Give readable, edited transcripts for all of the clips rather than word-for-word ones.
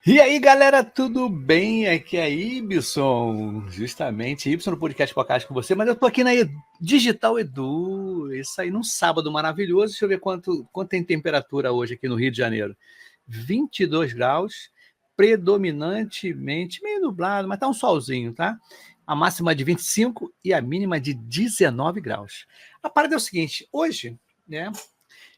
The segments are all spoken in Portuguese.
E aí, galera, tudo bem? Aqui é Ibson, justamente, Ibson no podcast com você, mas eu tô aqui na Digital Edu, isso aí num sábado maravilhoso. Deixa eu ver quanto tem temperatura hoje aqui no Rio de Janeiro. 22 graus, predominantemente meio nublado, mas tá um solzinho, tá? A máxima de 25 e a mínima de 19 graus. A parada é o seguinte, hoje, né,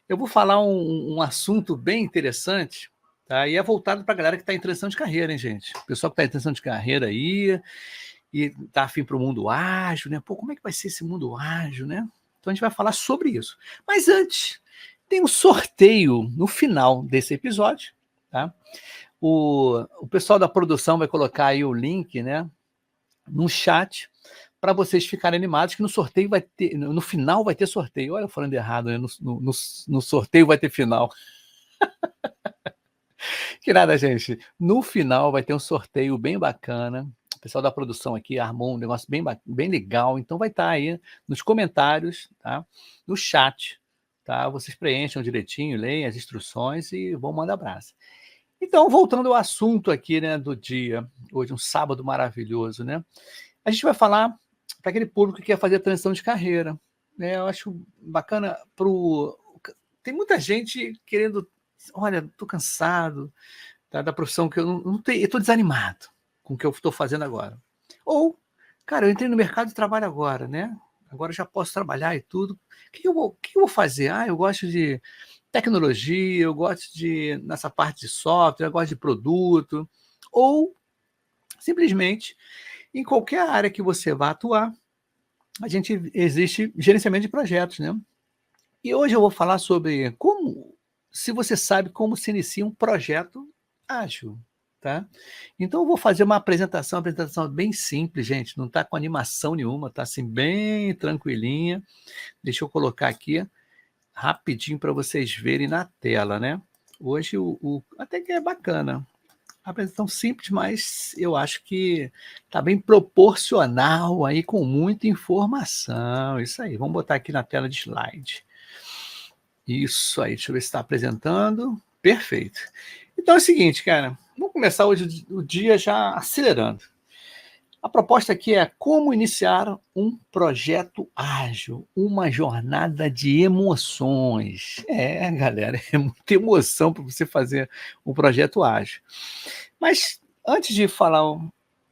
eu vou falar um assunto bem interessante, tá? E é voltado para a galera que está em transição de carreira, hein, gente? O pessoal que está em transição de carreira aí e está afim para o mundo ágil, né? Pô, como é que vai ser esse mundo ágil, né? Então a gente vai falar sobre isso. Mas antes, tem um sorteio no final desse episódio, tá? O pessoal da produção vai colocar aí o link, né, no chat para vocês ficarem animados que no sorteio vai ter, no final vai ter sorteio. Olha, eu falando errado, né? No sorteio vai ter final. Que nada, gente. No final vai ter um sorteio bem bacana. O pessoal da produção aqui armou um negócio bem legal. Então vai estar aí nos comentários, tá? No chat, tá? Vocês preencham direitinho, leem as instruções e vão mandar abraço. Então, voltando ao assunto aqui, né, do dia, hoje um sábado maravilhoso, né? A gente vai falar para aquele público que quer fazer a transição de carreira, né? Eu acho bacana tem muita gente querendo, olha, estou cansado, tá, da profissão que eu não tenho, eu estou desanimado com o que eu estou fazendo agora. Ou, cara, eu entrei no mercado de trabalho agora, né? Agora eu já posso trabalhar e tudo. O que eu vou fazer? Ah, eu gosto de tecnologia, eu gosto de nessa parte de software, eu gosto de produto. Ou, simplesmente, em qualquer área que você vá atuar, existe gerenciamento de projetos, né? E hoje eu vou falar sobre se você sabe como se inicia um projeto ágil, tá? Então eu vou fazer uma apresentação bem simples, gente, não está com animação nenhuma, tá assim bem tranquilinha. Deixa eu colocar aqui rapidinho para vocês verem na tela, né? Hoje até que é bacana. A apresentação simples, mas eu acho que está bem proporcional aí com muita informação. Isso aí, vamos botar aqui na tela de slide. Isso aí, deixa eu ver se está apresentando. Perfeito. Então é o seguinte, cara, vamos começar hoje o dia já acelerando. A proposta aqui é como iniciar um projeto ágil, uma jornada de emoções. É, galera, é muita emoção para você fazer um projeto ágil. Mas antes de falar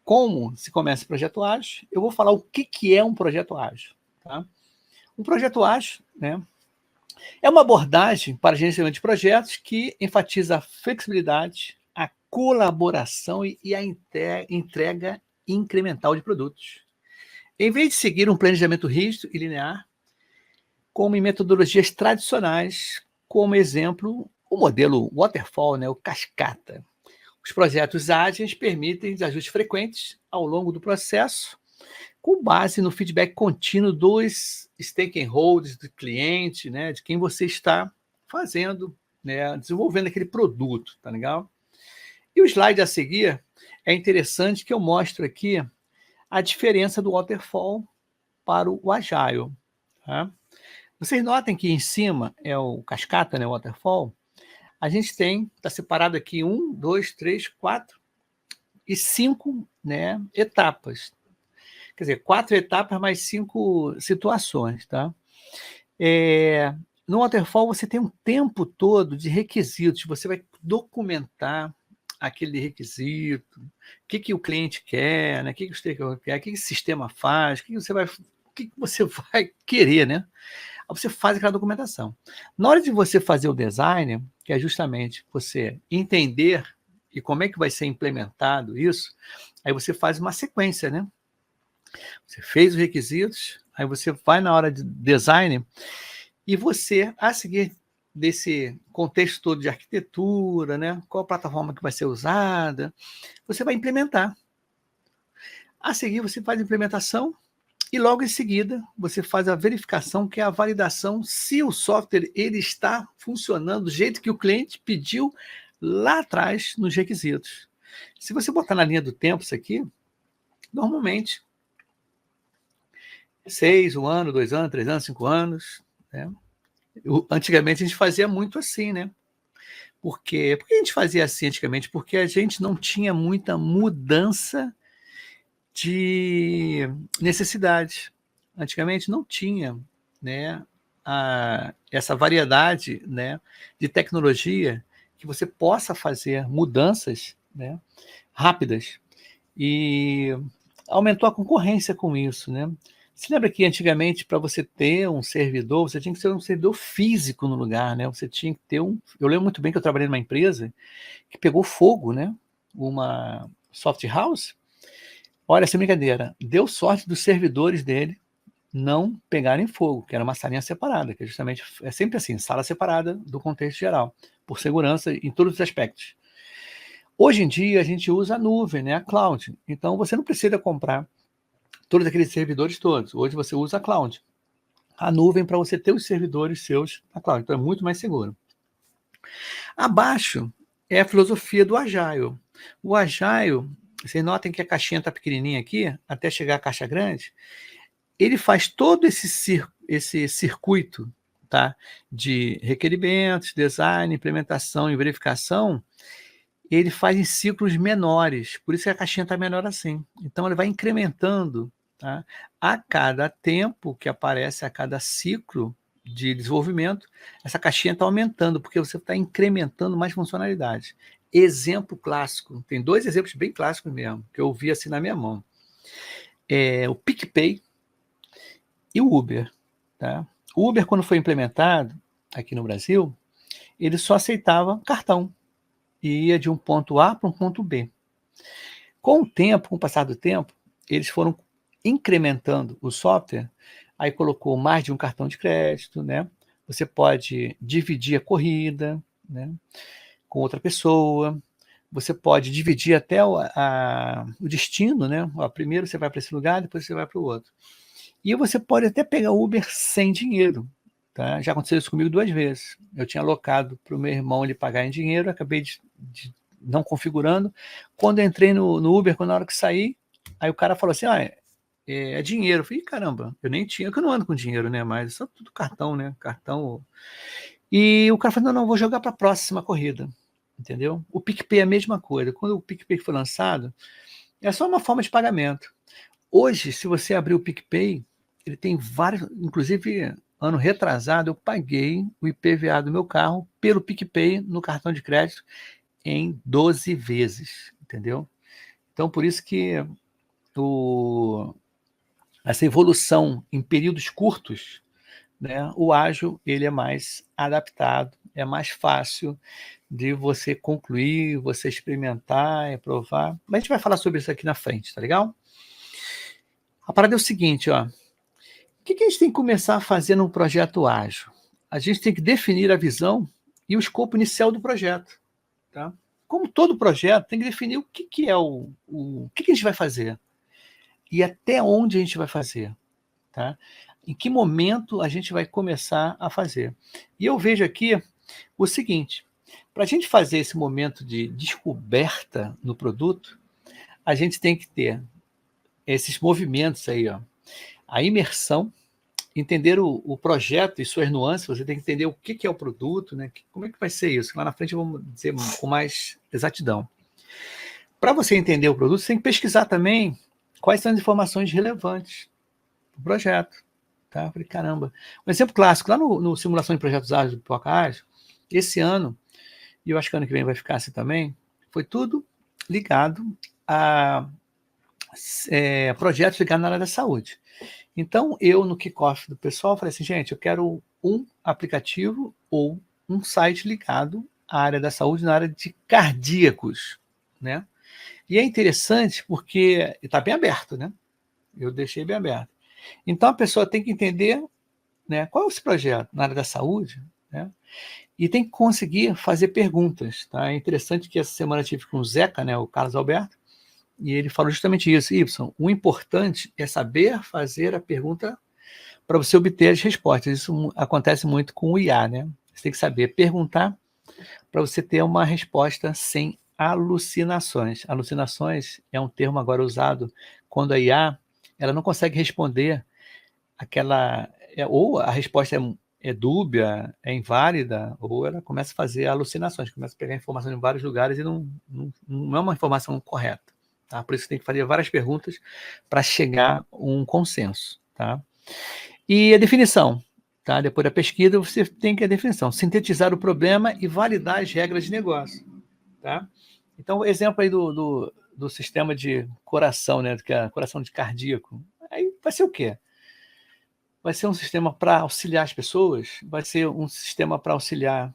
como se começa o projeto ágil, eu vou falar o que é um projeto ágil. Tá? Um projeto ágil, né, é uma abordagem para gerenciamento de projetos que enfatiza a flexibilidade, a colaboração e a entrega incremental de produtos. Em vez de seguir um planejamento rígido e linear, como em metodologias tradicionais, como exemplo, o modelo Waterfall, né, o cascata. Os projetos ágeis permitem ajustes frequentes ao longo do processo, com base no feedback contínuo dos stakeholders, do cliente, né, de quem você está fazendo, né, desenvolvendo aquele produto, tá legal? E o slide a seguir é interessante que eu mostro aqui a diferença do Waterfall para o Agile. Tá? Vocês notem que em cima é o cascata, né, o Waterfall. A gente está separado aqui 1, 2, 3, 4 e 5, né, etapas. Quer dizer, 4 etapas mais 5 situações, tá? No Waterfall você tem um tempo todo de requisitos, você vai documentar aquele requisito, o que o cliente quer, né? O que o stakeholder quer, o que o sistema faz, o que você vai querer, né? Aí você faz aquela documentação. Na hora de você fazer o design, que é justamente você entender e como é que vai ser implementado isso, aí você faz uma sequência, né? Você fez os requisitos, aí você vai na hora de design e você, a seguir desse contexto todo de arquitetura, né? Qual a plataforma que vai ser usada, você vai implementar. A seguir, você faz a implementação e logo em seguida você faz a verificação, que é a validação se o software ele está funcionando do jeito que o cliente pediu lá atrás nos requisitos. Se você botar na linha do tempo isso aqui, normalmente 6, 1 ano, 2 anos, 3 anos, 5 anos, né? Antigamente a gente fazia muito assim, né? Por quê? Por que a gente fazia assim antigamente? Porque a gente não tinha muita mudança de necessidades. Antigamente não tinha, né, essa variedade, né, de tecnologia que você possa fazer mudanças, né, rápidas. E aumentou a concorrência com isso, né. Você lembra que antigamente para você ter um servidor, você tinha que ser um servidor físico no lugar, né, você tinha que ter eu lembro muito bem que eu trabalhei numa empresa que pegou fogo, né, uma soft house. Olha, sem brincadeira, deu sorte dos servidores dele não pegarem fogo, que era uma salinha separada, que é justamente é sempre assim, sala separada do contexto geral, por segurança em todos os aspectos. Hoje em dia a gente usa a nuvem, né, a cloud, então você não precisa comprar todos aqueles servidores todos, hoje você usa a cloud, a nuvem para você ter os servidores seus na cloud, então é muito mais seguro. Abaixo é a filosofia do Agile. O Agile, vocês notem que a caixinha está pequenininha aqui, até chegar à caixa grande, ele faz todo esse circuito, tá, de requerimentos, design, implementação e verificação, ele faz em ciclos menores, por isso que a caixinha está menor assim. Então ele vai incrementando, tá, a cada tempo que aparece, a cada ciclo de desenvolvimento, essa caixinha está aumentando, porque você está incrementando mais funcionalidades. Exemplo clássico, tem 2 exemplos bem clássicos mesmo, que eu vi assim na minha mão. O PicPay e o Uber, tá? O Uber, quando foi implementado aqui no Brasil, ele só aceitava cartão e ia de um ponto A para um ponto B. Com o tempo, com o passar do tempo, eles foram incrementando o software, aí colocou mais de um cartão de crédito, né? Você pode dividir a corrida, né, com outra pessoa, você pode dividir até o destino, né? Ó, primeiro você vai para esse lugar, depois você vai para o outro. E você pode até pegar Uber sem dinheiro, tá? Já aconteceu isso comigo 2 vezes. Eu tinha alocado para o meu irmão ele pagar em dinheiro, acabei de não configurando. Quando eu entrei no Uber, quando na hora que saí, aí o cara falou assim: "Ah, é dinheiro". Eu falei: "Caramba, eu nem tinha", que eu não ando com dinheiro, né, mas só tudo cartão, né, cartão. E o cara falou: "Não, não, vou jogar para a próxima corrida", entendeu? O PicPay é a mesma coisa. Quando o PicPay foi lançado, é só uma forma de pagamento. Hoje, se você abrir o PicPay, ele tem vários, inclusive ano retrasado eu paguei o IPVA do meu carro pelo PicPay no cartão de crédito em 12 vezes, entendeu? Então por isso que o essa evolução em períodos curtos, né, o ágil ele é mais adaptado, é mais fácil de você concluir, você experimentar, provar, mas a gente vai falar sobre isso aqui na frente, tá legal? A parada é o seguinte, ó. O que a gente tem que começar a fazer num projeto ágil? A gente tem que definir a visão e o escopo inicial do projeto, tá? Como todo projeto, tem que definir o que é o que a gente vai fazer e até onde a gente vai fazer, tá? Em que momento a gente vai começar a fazer. E eu vejo aqui o seguinte: para a gente fazer esse momento de descoberta no produto, a gente tem que ter esses movimentos aí, ó, a imersão, entender o projeto e suas nuances, você tem que entender o que é o produto, né? Como é que vai ser isso? Lá na frente vamos dizer com mais exatidão. Para você entender o produto, você tem que pesquisar também quais são as informações relevantes do projeto. Tá? Eu falei, caramba. Um exemplo clássico, lá no Simulação de Projetos Ágeis do Pipoca Ágil, esse ano, e eu acho que ano que vem vai ficar assim também, foi tudo ligado a projetos ligados na área da saúde. Então, eu, no kickoff do pessoal, falei assim, gente, eu quero um aplicativo ou um site ligado à área da saúde, na área de cardíacos, né? E é interessante porque está bem aberto, né? Eu deixei bem aberto. Então, a pessoa tem que entender, né, qual é esse projeto na área da saúde, né? E tem que conseguir fazer perguntas, tá? É interessante que essa semana eu tive com o Zeca, né, o Carlos Alberto, e ele falou justamente isso, Y, o importante é saber fazer a pergunta para você obter as respostas. Isso acontece muito com o IA, né? Você tem que saber perguntar para você ter uma resposta sem alucinações. Alucinações é um termo agora usado quando a IA ela não consegue responder aquela, ou a resposta é dúbia, é inválida, ou ela começa a fazer alucinações, começa a pegar informação em vários lugares e não é uma informação correta. Tá? Por isso tem que fazer várias perguntas para chegar a um consenso. Tá? E a definição. Tá? Depois da pesquisa, você tem que a definição. Sintetizar o problema e validar as regras de negócio. Tá? Então, exemplo aí do sistema de coração, né? Que é coração de cardíaco. Aí vai ser o quê? Vai ser um sistema para auxiliar as pessoas? Vai ser um sistema para auxiliar,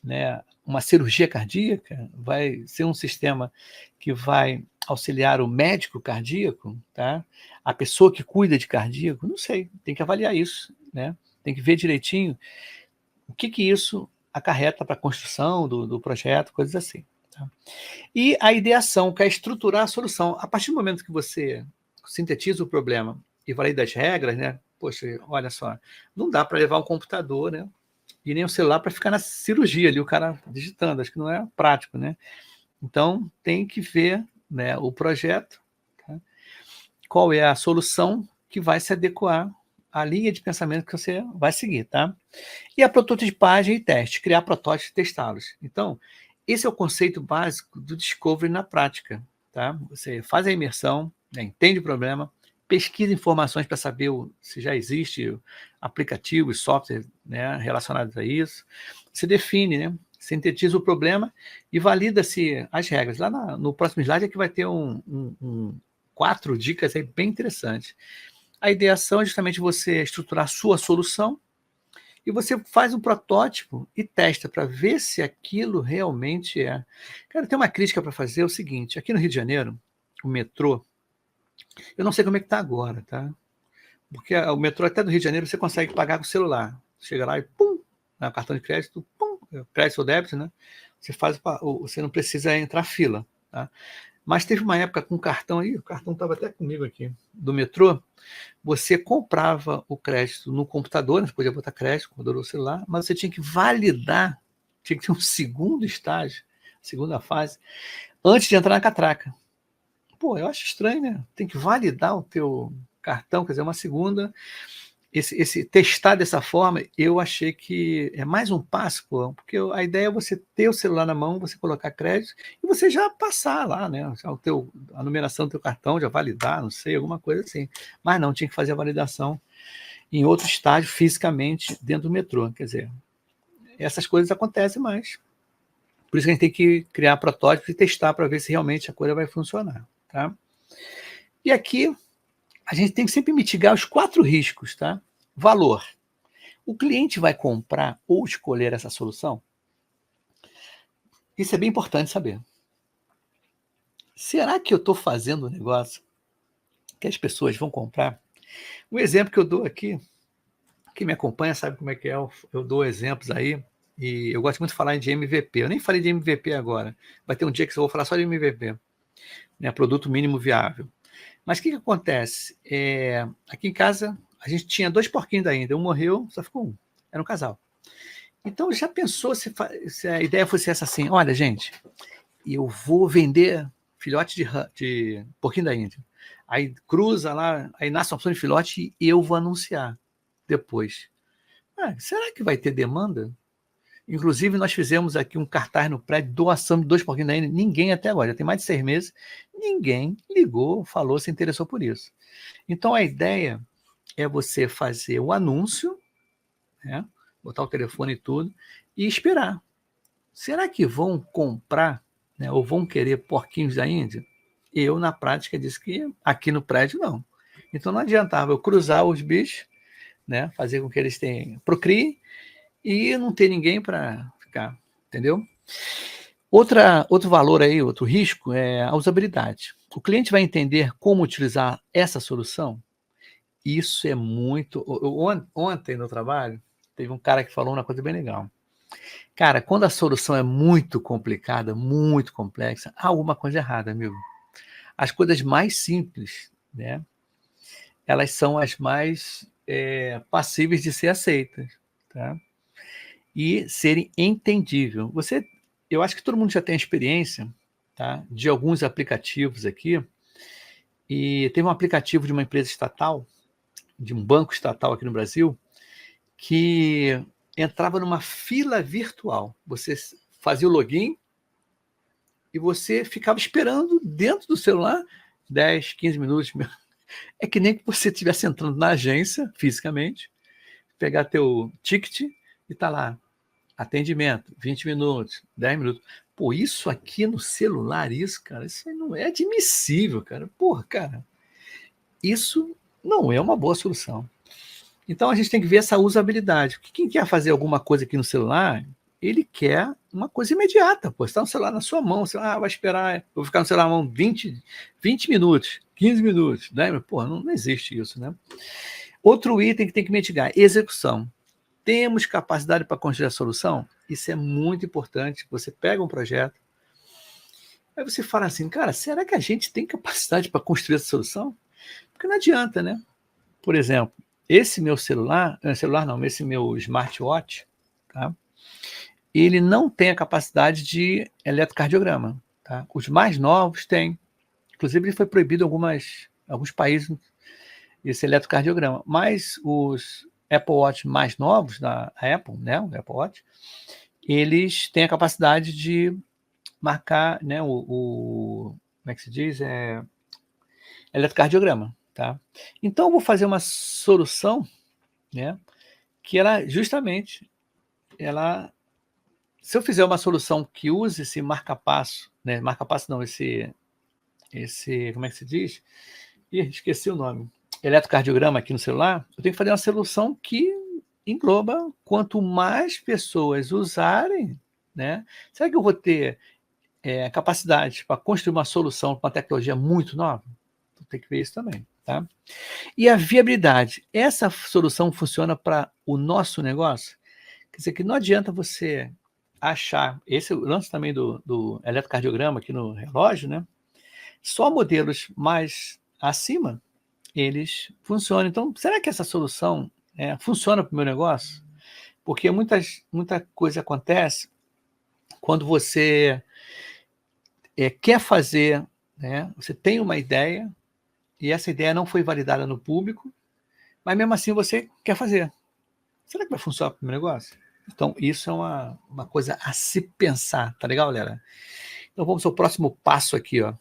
né, uma cirurgia cardíaca? Vai ser um sistema que vai auxiliar o médico cardíaco? Tá? A pessoa que cuida de cardíaco? Não sei, tem que avaliar isso. Né? Tem que ver direitinho o que isso acarreta para a construção do projeto, coisas assim. Tá? E a ideação, que é estruturar a solução. A partir do momento que você sintetiza o problema e valida as regras, né? Poxa, olha só, não dá para levar um computador, né? E nem um celular para ficar na cirurgia ali, o cara digitando, acho que não é prático, né? Então, tem que ver, né, o projeto, tá? Qual é a solução que vai se adequar à linha de pensamento que você vai seguir, tá? E a prototipagem e teste, criar protótipos e testá-los. Então, esse é o conceito básico do discovery na prática, tá? Você faz a imersão, né, entende o problema, pesquisa informações para saber se já existe aplicativo e software, né, relacionados a isso. Se define, né, sintetiza o problema e valida-se as regras. Lá no próximo slide é que vai ter 4 dicas aí bem interessantes. A ideação é justamente você estruturar a sua solução e você faz um protótipo e testa para ver se aquilo realmente é. Cara, tem uma crítica para fazer, é o seguinte, aqui no Rio de Janeiro, o metrô, eu não sei como é que está agora, tá? Porque o metrô até do Rio de Janeiro você consegue pagar com o celular. Chega lá e pum, na cartão de crédito, pum, crédito ou débito, né? Você faz, você não precisa entrar fila, tá? Mas teve uma época com cartão aí, o cartão estava até comigo aqui, do metrô, você comprava o crédito no computador, né? Você podia botar crédito no computador ou celular, mas você tinha que validar, tinha que ter um segundo estágio, segunda fase, antes de entrar na catraca. Pô, eu acho estranho, né? Tem que validar o teu cartão, quer dizer, uma segunda. Esse testar dessa forma, eu achei que é mais um passo, pô, porque a ideia é você ter o celular na mão, você colocar crédito e você já passar lá, né? A numeração do teu cartão, já validar, não sei, alguma coisa assim. Mas não, tinha que fazer a validação em outro estágio, fisicamente, dentro do metrô. Quer dizer, essas coisas acontecem mais. Por isso que a gente tem que criar protótipos e testar para ver se realmente a coisa vai funcionar, tá? E aqui a gente tem que sempre mitigar os 4 riscos, tá? Valor. O cliente vai comprar ou escolher essa solução? Isso é bem importante saber. Será que eu estou fazendo um negócio que as pessoas vão comprar? O exemplo que eu dou aqui, quem me acompanha sabe como é que é, eu dou exemplos aí, e eu gosto muito de falar de MVP. Eu nem falei de MVP agora. Vai ter um dia que eu vou falar só de MVP, né? Produto mínimo viável. Mas o que acontece? Aqui em casa, a gente tinha 2 porquinhos ainda. Um morreu, só ficou um. Era um casal. Então, já pensou se a ideia fosse essa assim? Olha, gente, eu vou vender filhote de porquinho da Índia. Aí cruza lá, aí nasce uma opção de filhote e eu vou anunciar depois. Será que vai ter demanda? Inclusive, nós fizemos aqui um cartaz no prédio, doação de 2 porquinhos da Índia. Ninguém até agora, já tem mais de 6 meses, ninguém ligou, falou, se interessou por isso. Então, a ideia é você fazer o anúncio, né? Botar o telefone e tudo, e esperar. Será que vão comprar, né, ou vão querer porquinhos da Índia? Eu, na prática, disse que aqui no prédio não. Então não adiantava eu cruzar os bichos, né, fazer com que eles procriem e não ter ninguém para ficar, entendeu? Outro valor aí, outro risco é a usabilidade. O cliente vai entender como utilizar essa solução? Isso é muito... Ontem no trabalho, teve um cara que falou uma coisa bem legal. Cara, quando a solução é muito complicada, muito complexa, há alguma coisa errada, amigo. As coisas mais simples, né? Elas são as mais passíveis de ser aceitas, tá? E serem entendíveis. Eu acho que todo mundo já tem experiência, tá? De alguns aplicativos aqui. E teve um aplicativo de uma empresa estatal, de um banco estatal aqui no Brasil, que entrava numa fila virtual. Você fazia o login e você ficava esperando dentro do celular 10, 15 minutos. É que nem que você estivesse entrando na agência, fisicamente, pegar teu ticket e tá lá, atendimento, 20 minutos, 10 minutos. Pô, isso aqui no celular, isso, cara, isso aí não é admissível, cara. Porra, cara, isso não é uma boa solução. Então a gente tem que ver essa usabilidade. Porque quem quer fazer alguma coisa aqui no celular, ele quer uma coisa imediata. Pô, está no celular na sua mão, você vai esperar, vou ficar no celular na mão 20 minutos, 15 minutos, né? Pô, não existe isso, né? Outro item que tem que mitigar, execução. Temos capacidade para construir a solução? Isso é muito importante. Você pega um projeto, aí você fala assim, cara, será que a gente tem capacidade para construir essa solução? Porque não adianta, né? Por exemplo, esse meu esse meu smartwatch, tá? Ele não tem a capacidade de eletrocardiograma, tá? Os mais novos têm. Inclusive, ele foi proibido em alguns países esse eletrocardiograma. Mas os Apple Watch mais novos da Apple, né? O Apple Watch, eles têm a capacidade de marcar, né? Como é que se diz? Eletrocardiograma, tá? Então, eu vou fazer uma solução, né? Que ela justamente, se eu fizer uma solução que use esse marca-passo, né? Marca-passo não, como é que se diz? Ih, esqueci o nome. Eletrocardiograma aqui no celular, eu tenho que fazer uma solução que engloba quanto mais pessoas usarem, né? Será que eu vou ter capacidade para construir uma solução com uma tecnologia muito nova? Então, tem que ver isso também, tá? E a viabilidade. Essa solução funciona para o nosso negócio? Quer dizer que não adianta você achar, esse é o lance também do eletrocardiograma aqui no relógio, né? Só modelos mais acima, eles funcionam. Então, será que essa solução funciona para o meu negócio? Porque muita coisa acontece quando você quer fazer, né? Você tem uma ideia e essa ideia não foi validada no público, mas mesmo assim você quer fazer. Será que vai funcionar para o meu negócio? Então, isso é uma coisa a se pensar, tá legal, galera? Então, vamos ao próximo passo aqui, ó.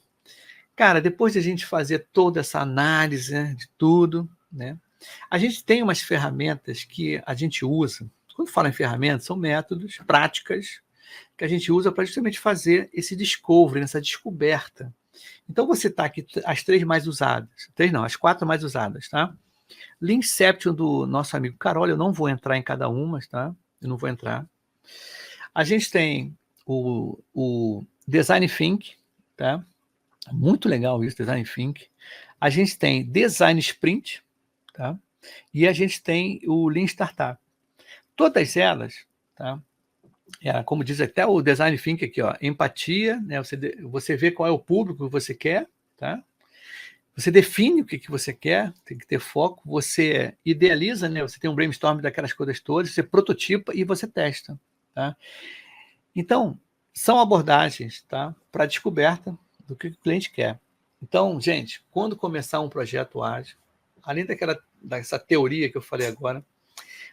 Cara, depois de a gente fazer toda essa análise, né, de tudo, né, a gente tem umas ferramentas que a gente usa. Quando fala em ferramentas, são métodos, práticas, que a gente usa para justamente fazer esse discovery, essa descoberta. Então, você está aqui as 3 mais usadas. 3 não, as 4 mais usadas, tá? Leanception do nosso amigo Carol, eu não vou entrar em cada uma, tá? Eu não vou entrar. A gente tem o Design Think, tá? Muito legal isso, Design Think. A gente tem Design Sprint, tá? E a gente tem o Lean Startup. Todas elas, tá? Como diz até o Design Think aqui, ó, empatia, né? Você vê qual é o público que você quer, tá? Você define o que você quer, tem que ter foco, você idealiza, né? Você tem um brainstorm daquelas coisas todas, você prototipa e você testa, tá? Então, são abordagens, tá? Para descoberta do que o cliente quer. Então, gente, quando começar um projeto ágil, além dessa teoria que eu falei agora,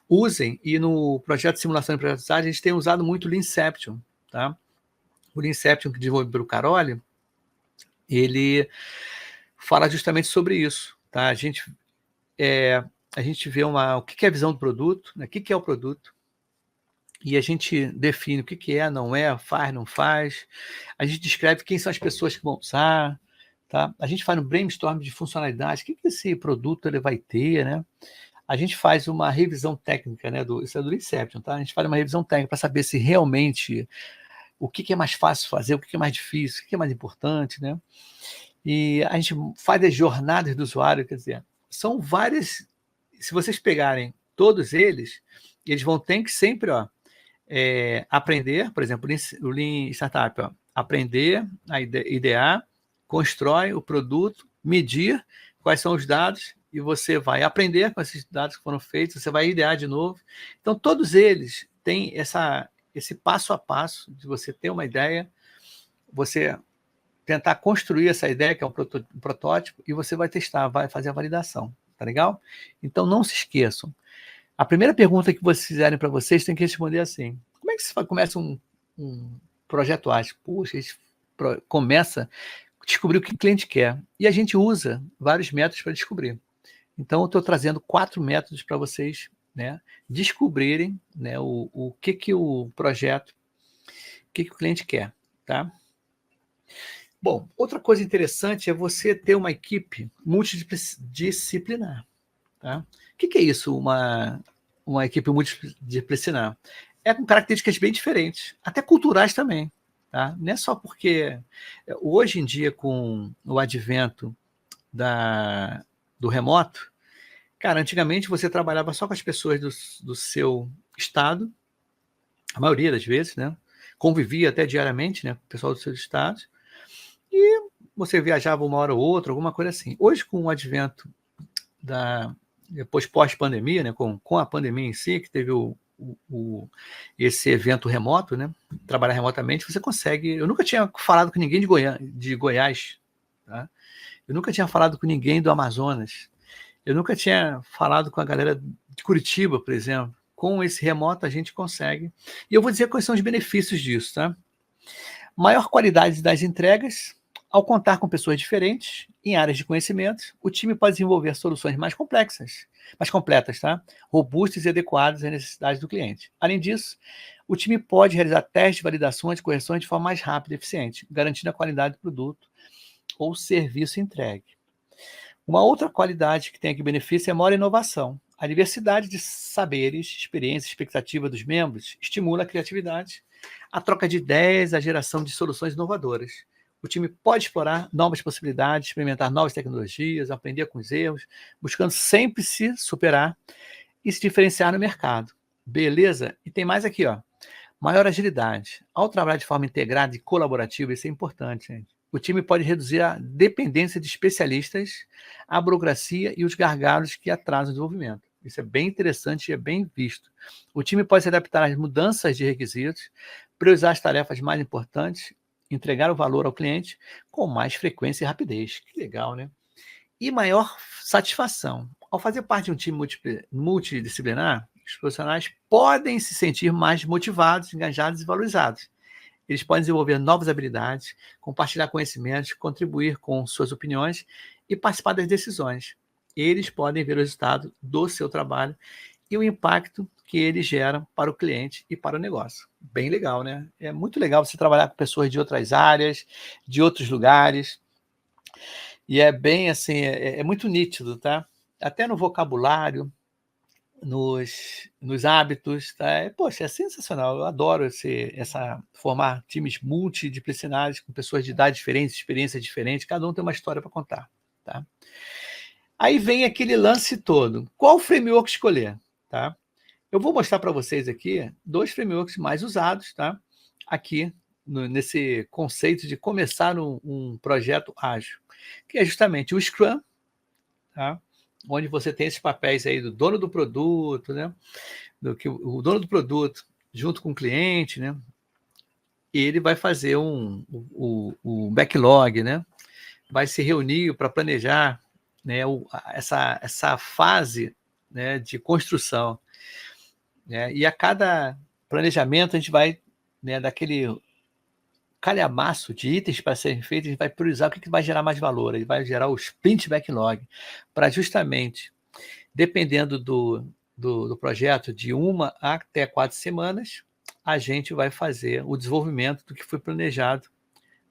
usem, e no projeto de simulação de projetos ágeis, a gente tem usado muito o Leanception, tá? O Leanception que desenvolveu pelo Caroli, ele fala justamente sobre isso, tá? A gente vê o que é a visão do produto, né? O que é o produto, e a gente define o que é, não é, faz, não faz. A gente descreve quem são as pessoas que vão usar, tá? A gente faz um brainstorm de funcionalidades, o que esse produto ele vai ter, né? A gente faz uma revisão técnica, né? Isso é do Inception, tá? A gente faz uma revisão técnica para saber se realmente o que é mais fácil fazer, o que é mais difícil, o que é mais importante, né? E a gente faz as jornadas do usuário, quer dizer, são várias. Se vocês pegarem todos eles vão ter que sempre, ó, aprender, por exemplo, o Lean Startup, ó, aprender a idear, constrói o produto, medir quais são os dados e você vai aprender com esses dados que foram feitos, você vai idear de novo. Então, todos eles têm esse passo a passo de você ter uma ideia, você tentar construir essa ideia, que é um protótipo, e você vai testar, vai fazer a validação, tá legal? Então, não se esqueçam, A primeira pergunta que vocês fizerem para vocês tem que responder assim: como é que se começa um projeto ágil? Poxa, a gente começa a descobrir o que o cliente quer. E a gente usa vários métodos para descobrir. Então, eu estou trazendo 4 métodos para vocês, né, descobrirem, né, o que o projeto, o que o cliente quer, tá? Bom, outra coisa interessante é você ter uma equipe multidisciplinar, tá? O que é isso, uma equipe multidisciplinar? É com características bem diferentes, até culturais também, tá? Não é só porque hoje em dia, com o advento do remoto, cara, antigamente você trabalhava só com as pessoas do seu estado, a maioria das vezes, né? Convivia até diariamente, né, com o pessoal do seu estado, e você viajava uma hora ou outra, alguma coisa assim. Hoje, com o advento depois pós-pandemia, né, com a pandemia em si, que teve esse evento remoto, né, trabalhar remotamente, você consegue. Eu nunca tinha falado com ninguém de Goiás, tá? Eu nunca tinha falado com ninguém do Amazonas. Eu nunca tinha falado com a galera de Curitiba, por exemplo. Com esse remoto a gente consegue. E eu vou dizer quais são os benefícios disso, tá? Maior qualidade das entregas. Ao contar com pessoas diferentes em áreas de conhecimento, o time pode desenvolver soluções mais complexas, mais completas, tá? Robustas e adequadas às necessidades do cliente. Além disso, o time pode realizar testes, validações e correções de forma mais rápida e eficiente, garantindo a qualidade do produto ou serviço entregue. Uma outra qualidade que tem aqui benefício é a maior inovação. A diversidade de saberes, experiências e expectativas dos membros estimula a criatividade, a troca de ideias, a geração de soluções inovadoras. O time pode explorar novas possibilidades, experimentar novas tecnologias, aprender com os erros, buscando sempre se superar e se diferenciar no mercado. Beleza? E tem mais aqui, ó. Maior agilidade. Ao trabalhar de forma integrada e colaborativa, isso é importante, gente. O time pode reduzir a dependência de especialistas, a burocracia e os gargalos que atrasam o desenvolvimento. Isso é bem interessante e é bem visto. O time pode se adaptar às mudanças de requisitos, priorizar as tarefas mais importantes, entregar o valor ao cliente com mais frequência e rapidez. Que legal, né? E maior satisfação. Ao fazer parte de um time multidisciplinar, os profissionais podem se sentir mais motivados, engajados e valorizados. Eles podem desenvolver novas habilidades, compartilhar conhecimentos, contribuir com suas opiniões e participar das decisões. Eles podem ver o resultado do seu trabalho e o impacto que ele gera para o cliente e para o negócio. Bem legal, né? É muito legal você trabalhar com pessoas de outras áreas, de outros lugares, e é bem assim, é muito nítido, tá? Até no vocabulário, nos hábitos, tá? Poxa, é sensacional. Eu adoro formar times multidisciplinares com pessoas de idade diferentes, experiência diferente, cada um tem uma história para contar, tá? Aí vem aquele lance todo. Qual framework escolher, tá? Eu vou mostrar para vocês aqui 2 frameworks mais usados, tá? Aqui nesse conceito de começar um projeto ágil, que é justamente o Scrum, tá? Onde você tem esses papéis aí do dono do produto, né? O dono do produto, junto com o cliente, né? Ele vai fazer o backlog, né? Vai se reunir para planejar, né? Essa fase, né? De construção, né? E a cada planejamento a gente vai, né? Daquele calhamaço de itens para serem feitos, a gente vai priorizar o que vai gerar mais valor. Ele vai gerar o sprint backlog para justamente, dependendo do projeto, de 1 até 4 semanas, a gente vai fazer o desenvolvimento do que foi planejado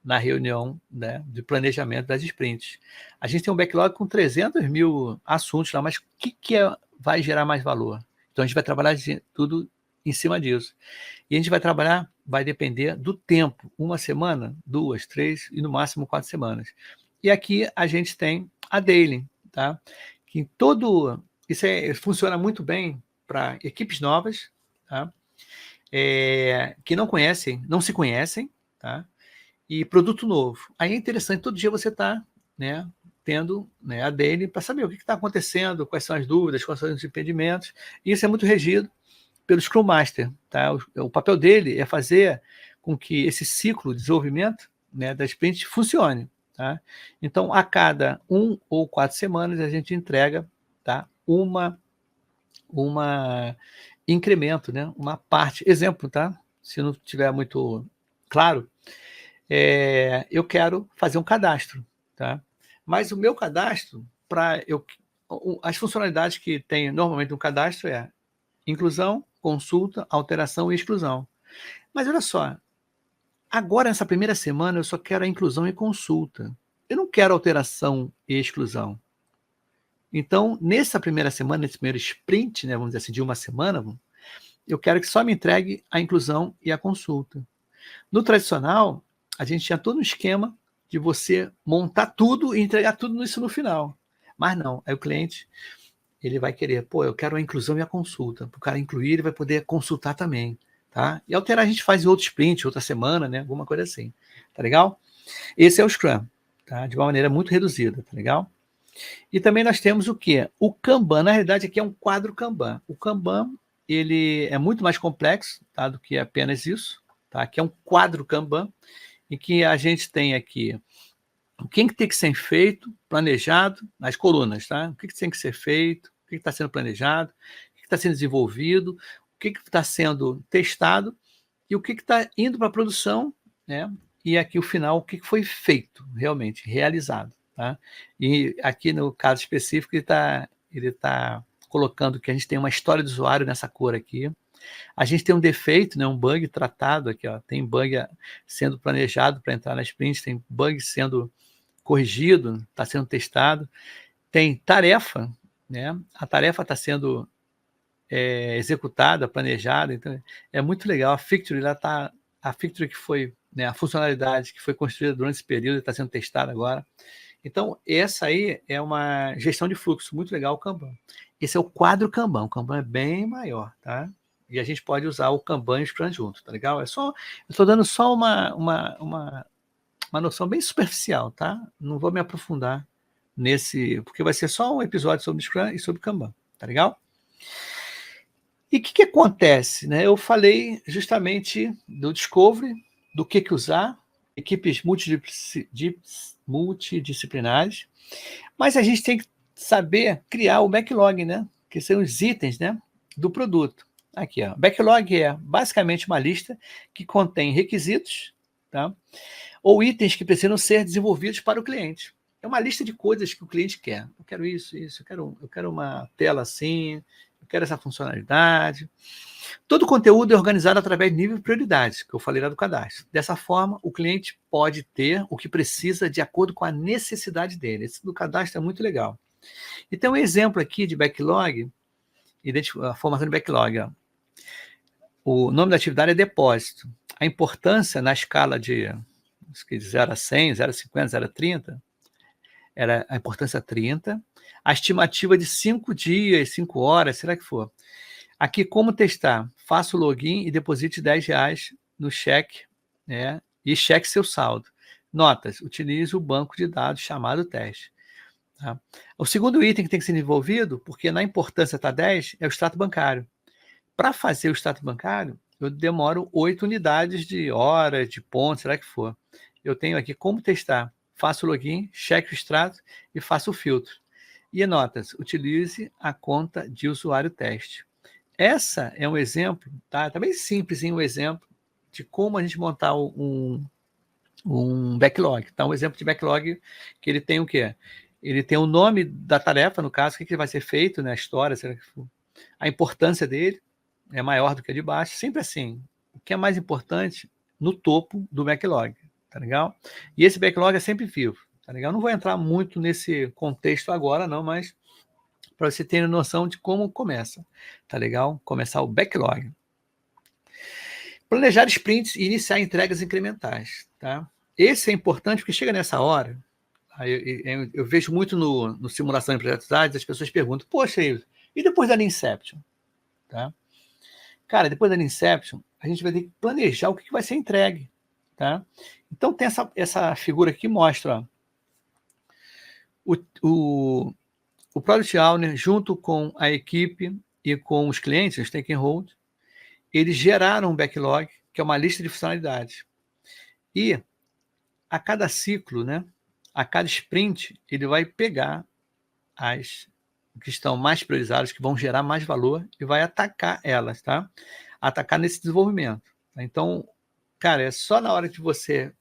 na reunião, né, de planejamento das sprints. A gente tem um backlog com 300 mil assuntos lá, mas o que vai gerar mais valor? Então, a gente vai trabalhar tudo em cima disso. E a gente vai trabalhar, vai depender do tempo, 1 semana, 2, 3 e no máximo 4 semanas. E aqui a gente tem a daily, tá? Que em todo isso funciona muito bem para equipes novas, tá? Que não se conhecem, tá? E produto novo. Aí é interessante, todo dia você está, né, tendo, né, a daily para saber o que está acontecendo, quais são as dúvidas, quais são os impedimentos. E isso é muito regido pelo Scrum Master, tá? O papel dele é fazer com que esse ciclo de desenvolvimento, né, da sprint funcione, tá? Então, a cada 1 ou 4 semanas a gente entrega, tá? uma incremento, né? Uma parte. Exemplo, tá? Se não tiver muito claro, eu quero fazer um cadastro, tá? Mas o meu cadastro, as funcionalidades que tem normalmente um cadastro é inclusão, consulta, alteração e exclusão. Mas olha só, agora nessa primeira semana eu só quero a inclusão e consulta. Eu não quero alteração e exclusão. Então, nessa primeira semana, nesse primeiro sprint, né, vamos dizer assim, de uma semana, eu quero que só me entregue a inclusão e a consulta. No tradicional, a gente tinha todo um esquema de você montar tudo e entregar tudo isso no final. Mas não, aí o cliente ele vai querer, pô, eu quero a inclusão e a consulta. Para o cara incluir, ele vai poder consultar também, tá? E alterar a gente faz em outro sprint, outra semana, né? Alguma coisa assim, tá legal? Esse é o Scrum, tá? De uma maneira muito reduzida, tá legal? E também nós temos o quê? O Kanban, na realidade aqui é um quadro Kanban. O Kanban, ele é muito mais complexo, tá? Do que apenas isso, tá? Aqui é um quadro Kanban, em que a gente tem aqui o que tem que ser feito, planejado, nas colunas, tá? O que tem que ser feito, o que está sendo planejado, o que está sendo desenvolvido, o que está sendo testado e o que está indo para a produção, né? E aqui o final, o que foi feito, realmente, realizado, tá? E aqui no caso específico, ele tá colocando que a gente tem uma história do usuário nessa cor aqui. A gente tem um defeito, né, um bug tratado aqui, ó, tem bug sendo planejado para entrar na sprint, tem bug sendo corrigido, está sendo testado. Tem tarefa, né? A tarefa está sendo executada, planejada, então é muito legal. A feature, a feature que foi, né, a funcionalidade que foi construída durante esse período está sendo testada agora. Então, essa aí é uma gestão de fluxo, muito legal o Kanban. Esse é o quadro Kanban, o Kanban é bem maior, tá? E a gente pode usar o Kanban e o Scrum junto, tá legal? Eu estou dando só uma noção bem superficial, tá? Não vou me aprofundar nesse, porque vai ser só um episódio sobre Scrum e sobre Kanban, tá legal? E o que acontece, né? Eu falei justamente do Discovery, do que usar, equipes multidisciplinares, mas a gente tem que saber criar o backlog, né? Que são os itens, né, do produto. Aqui, ó. Backlog é basicamente uma lista que contém requisitos, tá? Ou itens que precisam ser desenvolvidos para o cliente. É uma lista de coisas que o cliente quer. Eu quero isso, eu quero uma tela assim, eu quero essa funcionalidade. Todo o conteúdo é organizado através de nível de prioridades, que eu falei lá do cadastro. Dessa forma, o cliente pode ter o que precisa de acordo com a necessidade dele. Esse do cadastro é muito legal. E tem um exemplo aqui de backlog, a formação de backlog. Ó. O nome da atividade é depósito. A importância na escala de 0 a 100, 0 a 50, 0 a 30, era a importância 30. A estimativa de 5 dias, 5 horas, será que for? Aqui, como testar? Faça o login e deposite R$10 no cheque, né? E cheque seu saldo. Notas, utilize o banco de dados chamado teste. Tá? O segundo item que tem que ser desenvolvido, porque na importância está 10, é o extrato bancário. Para fazer o extrato bancário, eu demoro 8 unidades de horas, de pontos, será que for. Eu tenho aqui como testar. Faço o login, cheque o extrato e faço o filtro. E notas, utilize a conta de usuário teste. Essa é um exemplo, tá? Tá bem simples, um exemplo de como a gente montar um backlog. Tá? Um exemplo de backlog que ele tem o quê? Ele tem o nome da tarefa, no caso, o que vai ser feito, né? A história, será que for? A importância dele é maior do que a de baixo, sempre assim. O que é mais importante no topo do backlog, tá legal? E esse backlog é sempre vivo, tá legal? Não vou entrar muito nesse contexto agora, não, mas para você ter noção de como começa, tá legal? Começar o backlog. Planejar sprints e iniciar entregas incrementais, tá? Esse é importante porque chega nessa hora, eu vejo muito no simulação de projetos ágeis, as pessoas perguntam, poxa, e depois da Inception? Tá? Cara, depois da Inception, a gente vai ter que planejar o que vai ser entregue, tá? Então tem essa figura aqui que mostra ó, o Product Owner, junto com a equipe e com os clientes, os stakeholders, eles geraram um backlog, que é uma lista de funcionalidades. E a cada ciclo, né, a cada sprint, ele vai pegar as que estão mais priorizadas, que vão gerar mais valor e vai atacar elas, tá? Atacar nesse desenvolvimento. Então, cara, é só na hora que você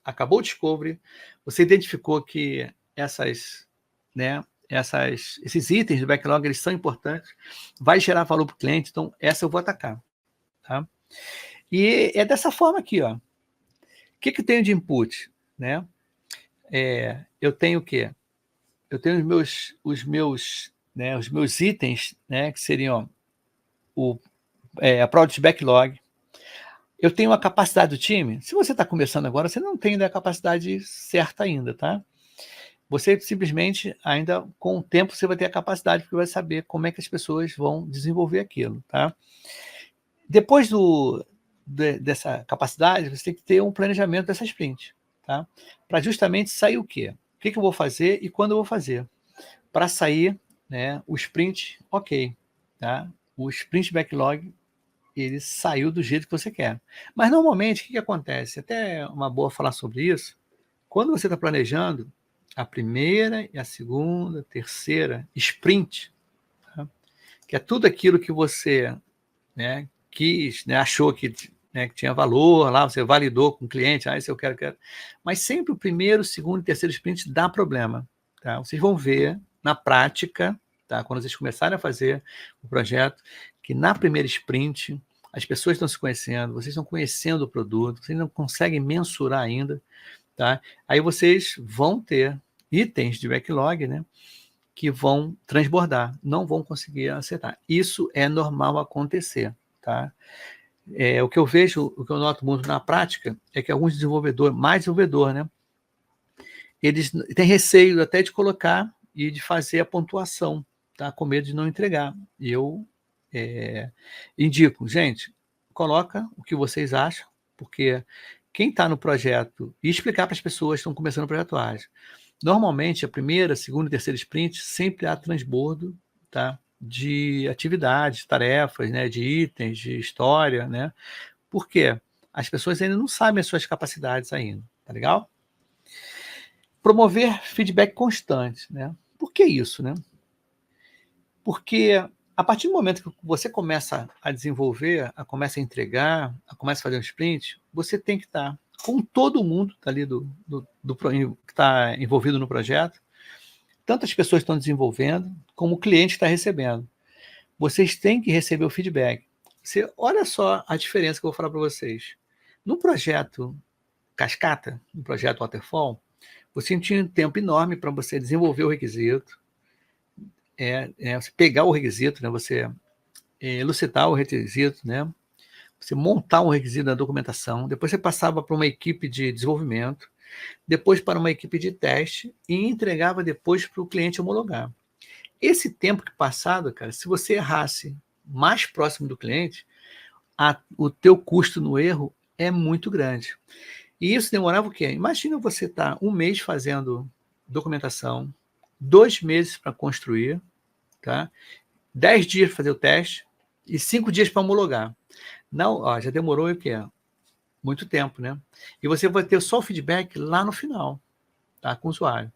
acabou o discovery, você identificou que esses itens do backlog, eles são importantes, vai gerar valor para o cliente, então essa eu vou atacar, tá? E é dessa forma aqui, ó. O que que tenho de input, né? Eu tenho o quê? Eu tenho os meus itens, né, que seriam a Product Backlog. Eu tenho a capacidade do time. Se você está começando agora, você não tem a capacidade certa ainda, tá? Você simplesmente, ainda com o tempo, você vai ter a capacidade, porque vai saber como é que as pessoas vão desenvolver aquilo, tá? Depois dessa capacidade, você tem que ter um planejamento dessa sprint, tá? Para justamente sair o quê? O que eu vou fazer e quando eu vou fazer. Para sair, né, o sprint, ok, tá? O sprint backlog, ele saiu do jeito que você quer. Mas normalmente, o que acontece? Até é uma boa falar sobre isso. Quando você está planejando a primeira e a segunda, terceira sprint, tá? Que é tudo aquilo que você, né, quis, né, achou que tinha valor, lá você validou com o cliente, isso eu quero. Mas sempre o primeiro, segundo e terceiro sprint dá problema. Tá? Vocês vão ver na prática, tá? Quando vocês começarem a fazer o projeto, que na primeira sprint as pessoas estão se conhecendo, vocês estão conhecendo o produto, vocês não conseguem mensurar ainda, tá? Aí vocês vão ter itens de backlog, né, que vão transbordar, não vão conseguir acertar. Isso é normal acontecer, tá? O que eu vejo, o que eu noto muito na prática, é que alguns desenvolvedores, mais desenvolvedor, né, eles têm receio até de colocar e de fazer a pontuação, tá? Com medo de não entregar. E eu indico, gente, coloca o que vocês acham, porque quem está no projeto, e explicar para as pessoas que estão começando o projeto ágil. Normalmente, a primeira, segunda e terceira sprint sempre há transbordo, tá? De atividades, tarefas, né? De itens, de história, né? Por quê? As pessoas ainda não sabem as suas capacidades ainda, tá legal? Promover feedback constante, né? Por que isso, né? Porque a partir do momento que você começa a desenvolver, começa a entregar, começa a fazer um sprint, você tem que estar com todo mundo ali que está envolvido no projeto, tanto as pessoas que estão desenvolvendo, como o cliente está recebendo. Vocês têm que receber o feedback. Olha só a diferença que eu vou falar para vocês. No projeto Cascata, no projeto Waterfall, você tinha um tempo enorme para você desenvolver o requisito, você pegar o requisito, né, você elucidar o requisito, né, você montar um requisito na documentação, depois você passava para uma equipe de desenvolvimento, depois para uma equipe de teste e entregava depois para o cliente homologar. Esse tempo que passado, cara, se você errasse mais próximo do cliente, o teu custo no erro é muito grande. E isso demorava o quê? Imagina você estar um mês fazendo documentação, 2 meses para construir, tá? 10 dias para fazer o teste e 5 dias para homologar. Não, já demorou o quê? Muito tempo, né? E você vai ter só o feedback lá no final, tá? Com o usuário.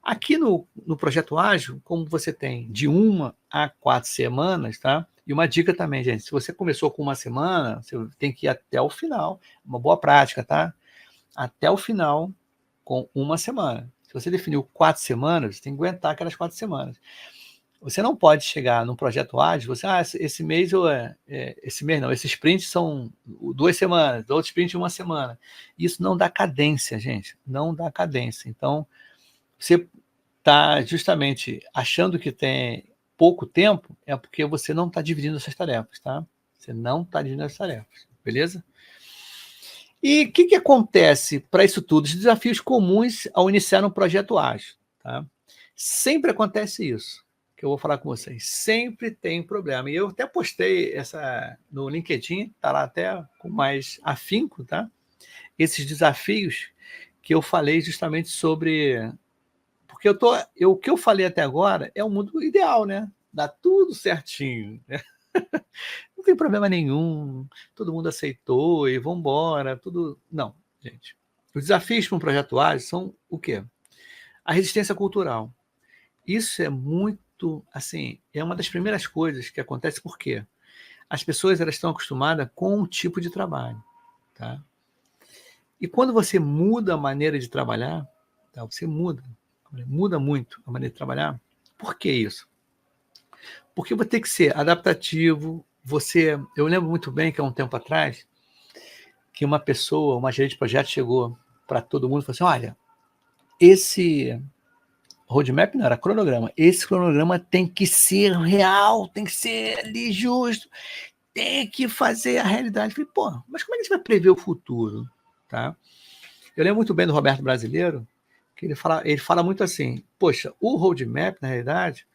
Aqui no Projeto Ágil, como você tem de 1 a 4 semanas, tá? E uma dica também, gente, se você começou com 1 semana, você tem que ir até o final, uma boa prática, tá? Até o final com 1 semana. Se você definiu 4 semanas, você tem que aguentar aquelas 4 semanas. Você não pode chegar num projeto ágil, esse mês esse mês não, esses sprints são 2 semanas, outro sprint 1 semana. Isso não dá cadência, gente, não dá cadência. Então, você está justamente achando que tem pouco tempo, é porque você não está dividindo essas tarefas, tá? Você não está dividindo as tarefas, beleza? E o que acontece para isso tudo? Os desafios comuns ao iniciar um projeto ágil, tá? Sempre acontece isso, que eu vou falar com vocês. Sempre tem problema. E eu até postei essa no LinkedIn, tá lá até com mais afinco, tá? Esses desafios que eu falei justamente sobre... Porque o que eu falei até agora é o mundo ideal, né? Dá tudo certinho, né? Não tem problema nenhum, todo mundo aceitou e vamos embora, tudo... Não, gente. Os desafios para um projeto ágil são o quê? A resistência cultural. Isso é muito muito, assim, é uma das primeiras coisas que acontece, por quê? As pessoas elas estão acostumadas com um tipo de trabalho, tá? E quando você muda a maneira de trabalhar, tá? Você muda muito a maneira de trabalhar. Por que isso? Porque vai ter que ser adaptativo. Eu lembro muito bem que há um tempo atrás, que uma pessoa, uma gerente de projeto chegou para todo mundo e falou assim: olha, esse roadmap não era cronograma, esse cronograma tem que ser real, tem que ser ali justo, tem que fazer a realidade. Eu falei, pô, mas como é que a gente vai prever o futuro? Tá? Eu lembro muito bem do Roberto Brasileiro, que ele fala muito assim, poxa, o roadmap, na realidade,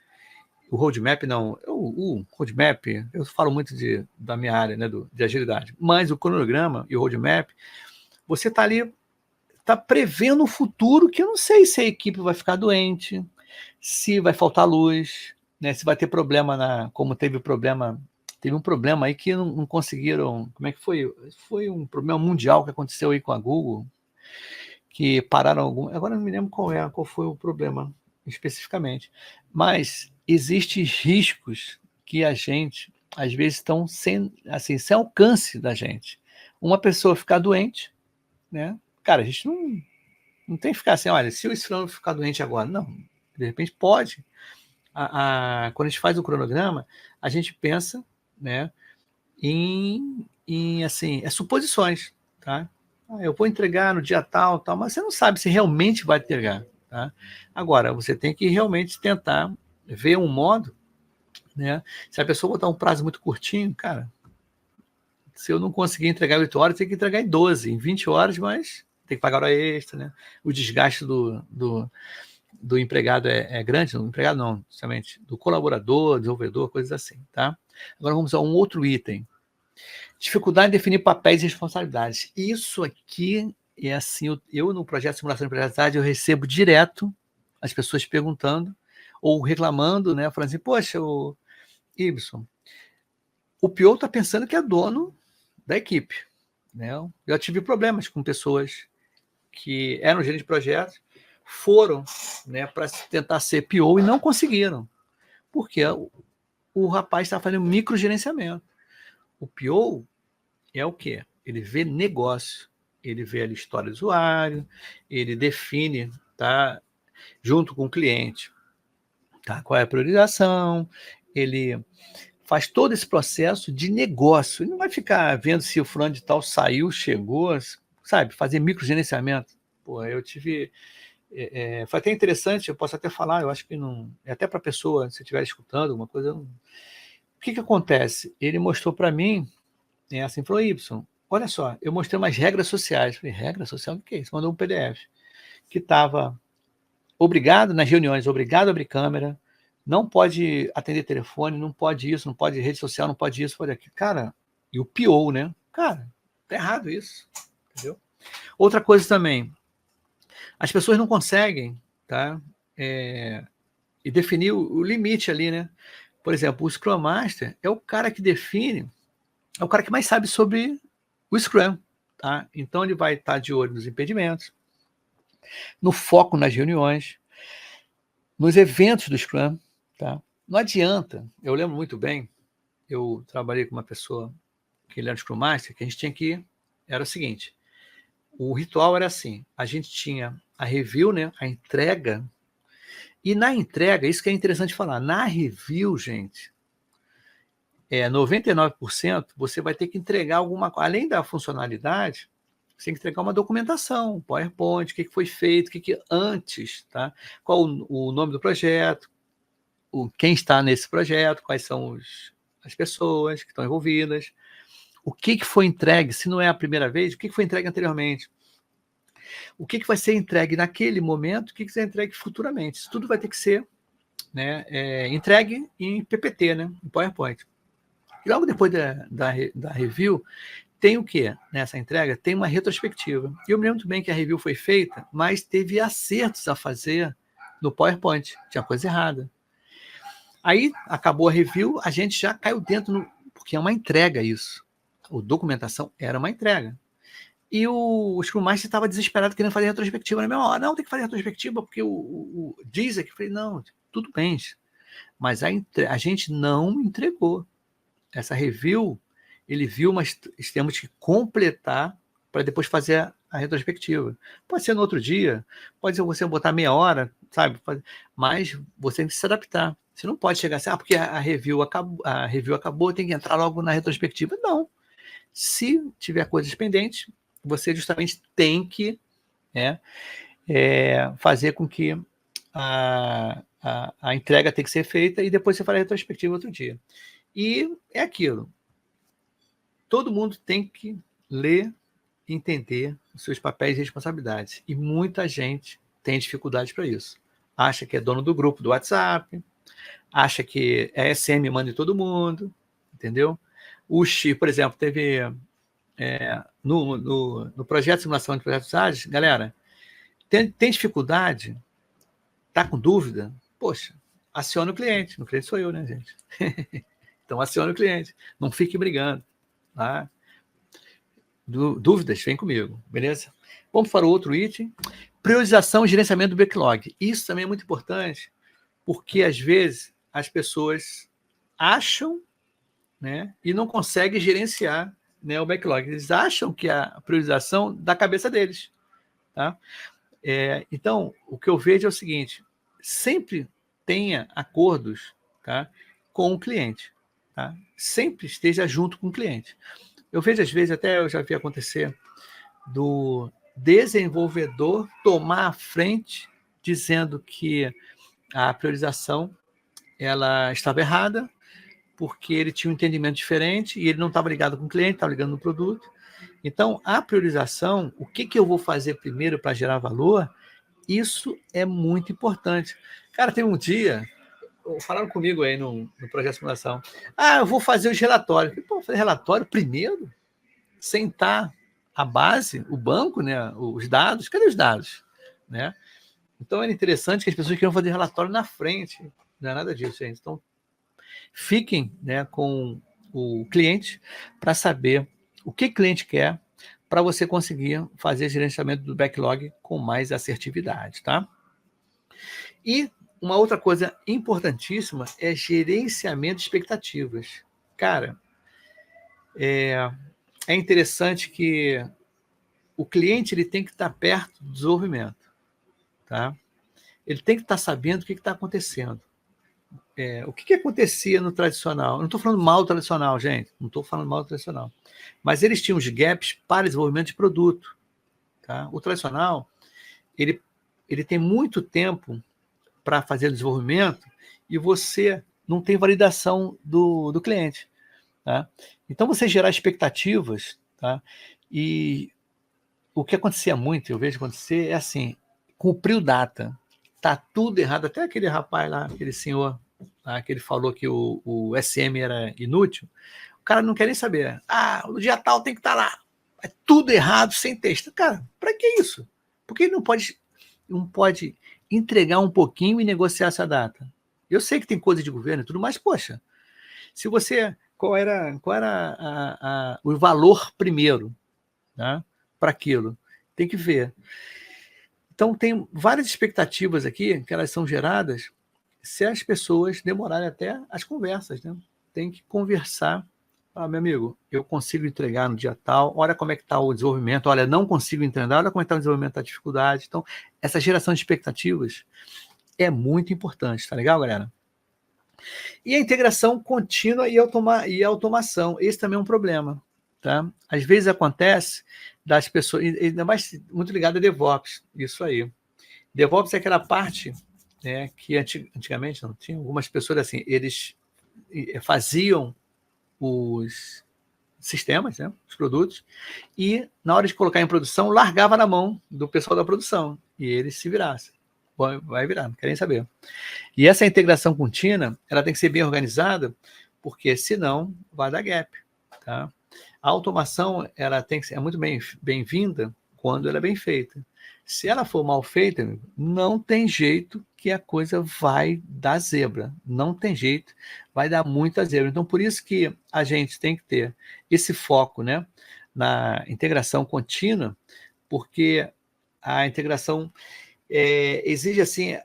o roadmap não, o roadmap, eu falo muito da minha área, né, de agilidade, mas o cronograma e o roadmap, você está ali, está prevendo o futuro que eu não sei se a equipe vai ficar doente, se vai faltar luz, né, se vai ter problema como teve um problema aí que não conseguiram, como é que foi? Foi um problema mundial que aconteceu aí com a Google, que pararam agora não me lembro qual foi o problema especificamente, mas existem riscos que a gente, às vezes, estão sem alcance da gente. Uma pessoa ficar doente, né? Cara, a gente não tem que ficar assim, olha, se o fulano ficar doente agora, não, de repente pode. Quando a gente faz o cronograma, a gente pensa, né, em assim, suposições, tá? Eu vou entregar no dia tal, tal, mas você não sabe se realmente vai entregar, tá? Agora, você tem que realmente tentar ver um modo, né? Se a pessoa botar um prazo muito curtinho, cara, se eu não conseguir entregar em 8 horas, tem que entregar em 12, em 20 horas, mas tem que pagar hora extra, né? O desgaste do empregado é grande, não, empregado não, somente do colaborador, desenvolvedor, coisas assim, tá? Agora vamos a um outro item. Dificuldade em definir papéis e responsabilidades. Isso aqui é assim, eu no projeto de simulação de empregabilidade, eu recebo direto as pessoas perguntando ou reclamando, né? Falando assim, poxa, o Ibson, o PO está pensando que é dono da equipe, né? Eu já tive problemas com pessoas que eram gerentes de projetos, foram, né, para tentar ser PO e não conseguiram, porque o rapaz está fazendo microgerenciamento. O PO é o quê? Ele vê negócio, ele vê a história do usuário, ele define, tá, junto com o cliente, tá, qual é a priorização, ele faz todo esse processo de negócio. Ele não vai ficar vendo se o fulano de tal saiu, chegou, sabe, fazer microgerenciamento. Pô, eu tive... foi até interessante, eu posso até falar, eu acho que não... É até para a pessoa, se estiver escutando alguma coisa... O que acontece? Ele mostrou para mim, assim, falou, Y, olha só, eu mostrei umas regras sociais. Falei, regra social? O que é isso? Mandou um PDF que estava obrigado nas reuniões, obrigado a abrir câmera, não pode atender telefone, não pode isso, não pode rede social, não pode isso, pode aquilo. Cara, e o pior, né? Cara, tá errado isso, entendeu? Outra coisa também, as pessoas não conseguem, tá? E definir o limite ali, né? Por exemplo, o Scrum Master é o cara que define, é o cara que mais sabe sobre o Scrum, tá? Então ele vai estar de olho nos impedimentos, no foco nas reuniões, nos eventos do Scrum, tá? Não adianta, eu lembro muito bem, eu trabalhei com uma pessoa que ele era Scrum Master, que a gente tinha que, era o seguinte, o ritual era assim, a gente tinha a review, né, a entrega, e na entrega, isso que é interessante falar, na review, gente, 99% você vai ter que entregar alguma coisa, além da funcionalidade, você tem que entregar uma documentação, PowerPoint, o que foi feito, o que antes, tá? Qual o nome do projeto, quem está nesse projeto, quais são as pessoas que estão envolvidas, o que foi entregue, se não é a primeira vez, o que foi entregue anteriormente, o que vai ser entregue naquele momento, o que vai ser entregue futuramente. Isso tudo vai ter que ser, né, entregue em PPT, né, em PowerPoint. E logo depois da review, tem o quê? Nessa entrega, tem uma retrospectiva. E eu me lembro muito bem que a review foi feita, mas teve acertos a fazer no PowerPoint. Tinha coisa errada. Aí, acabou a review, a gente já caiu dentro, porque é uma entrega isso. A documentação era uma entrega. E o Scrum Master estava desesperado querendo fazer retrospectiva na mesma hora. Não, tem que fazer retrospectiva, porque diz aqui. Eu falei, não, tudo bem. mas a gente não entregou. Essa review, ele viu, mas temos que completar para depois fazer a retrospectiva. Pode ser no outro dia, pode ser você botar meia hora, sabe? Mas você tem que se adaptar. Você não pode chegar assim, porque a review acabou, tem que entrar logo na retrospectiva. Não. Se tiver coisas pendentes, você justamente tem que fazer com que a entrega tem que ser feita e depois você faz a retrospectiva outro dia. E é aquilo. Todo mundo tem que ler e entender os seus papéis e responsabilidades. E muita gente tem dificuldade para isso. Acha que é dono do grupo do WhatsApp, acha que é SM manda em todo mundo, entendeu? O Xi, por exemplo, teve no projeto de simulação de projetos ágeis, galera, tem dificuldade, tá com dúvida? Poxa, aciona o cliente. O cliente sou eu, né, gente? Então aciona o cliente. Não fique brigando. Tá? Dúvidas, vem comigo, beleza? Vamos para o outro item. Priorização e gerenciamento do backlog. Isso também é muito importante, porque às vezes as pessoas acham, né, e não conseguem gerenciar, né, o backlog. Eles acham que a priorização da cabeça deles. Tá? Então, o que eu vejo é o seguinte: sempre tenha acordos, tá, com o cliente. Tá? Sempre esteja junto com o cliente. Eu vejo, às vezes, até eu já vi acontecer, do desenvolvedor tomar a frente dizendo que a priorização ela estava errada, porque ele tinha um entendimento diferente e ele não estava ligado com o cliente, estava ligando no produto. Então, a priorização, o que eu vou fazer primeiro para gerar valor, isso é muito importante. Cara, tem um dia, falaram comigo aí no projeto de simulação, eu vou fazer os relatórios. Pô, fazer relatório primeiro? Sentar a base, o banco, né, os dados, cadê os dados? Né? Então, era interessante que as pessoas queriam fazer relatório na frente. Não é nada disso, gente. Então, fiquem, né, com o cliente para saber o que o cliente quer, para você conseguir fazer gerenciamento do backlog com mais assertividade, tá? E uma outra coisa importantíssima é gerenciamento de expectativas. Cara, é interessante que o cliente ele tem que estar perto do desenvolvimento, tá? Ele tem que estar sabendo o que está acontecendo. O que acontecia no tradicional? Eu não estou falando mal do tradicional, gente. Não estou falando mal do tradicional. Mas eles tinham os gaps para desenvolvimento de produto. Tá? O tradicional, ele tem muito tempo para fazer o desenvolvimento e você não tem validação do cliente. Tá? Então, você gerar expectativas, tá? E o que acontecia muito, eu vejo acontecer, é assim, cumpriu data. Tá tudo errado. Até aquele rapaz lá, aquele senhor lá, que ele falou que o SM era inútil, o cara não quer nem saber. O dia tal tem que estar lá. É tudo errado, sem texto. Cara, para que isso? Por que ele não pode entregar um pouquinho e negociar essa data? Eu sei que tem coisa de governo e tudo, mas, poxa, se você... Qual era o valor primeiro, né, para aquilo? Tem que ver. Então, tem várias expectativas aqui que elas são geradas se as pessoas demorarem até as conversas, né? Tem que conversar. Meu amigo, eu consigo entregar no dia tal, olha como é que está o desenvolvimento, olha, não consigo entregar, olha como é que está o desenvolvimento, a dificuldade. Então, essa geração de expectativas é muito importante, tá legal, galera? E a integração contínua e a automação, esse também é um problema, tá? Às vezes acontece das pessoas, ainda mais muito ligado a DevOps, isso aí. DevOps é aquela parte, né, que antigamente não tinha, algumas pessoas assim, eles faziam os sistemas, né, os produtos, e na hora de colocar em produção, largava na mão do pessoal da produção, e eles se virassem. Vai virar, não querem saber. E essa integração contínua, ela tem que ser bem organizada, porque senão vai dar gap. Tá? A automação ela tem que ser muito bem-vinda quando ela é bem feita. Se ela for mal feita, não tem jeito que a coisa vai dar zebra. Não tem jeito, vai dar muita zebra. Então, por isso que a gente tem que ter esse foco, né, na integração contínua, porque a integração exige assim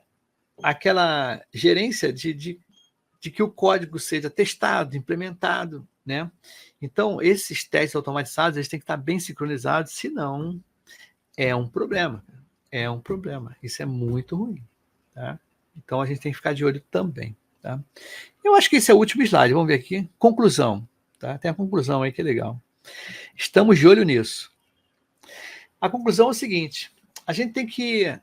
aquela gerência de de que o código seja testado, implementado, né? Então, esses testes automatizados, eles têm que estar bem sincronizados, senão é um problema. É um problema. Isso é muito ruim, tá? Então, a gente tem que ficar de olho também, tá? Eu acho que esse é o último slide. Vamos ver aqui. Conclusão, tá? Tem a conclusão aí que é legal. Estamos de olho nisso. A conclusão é o seguinte: a gente tem que,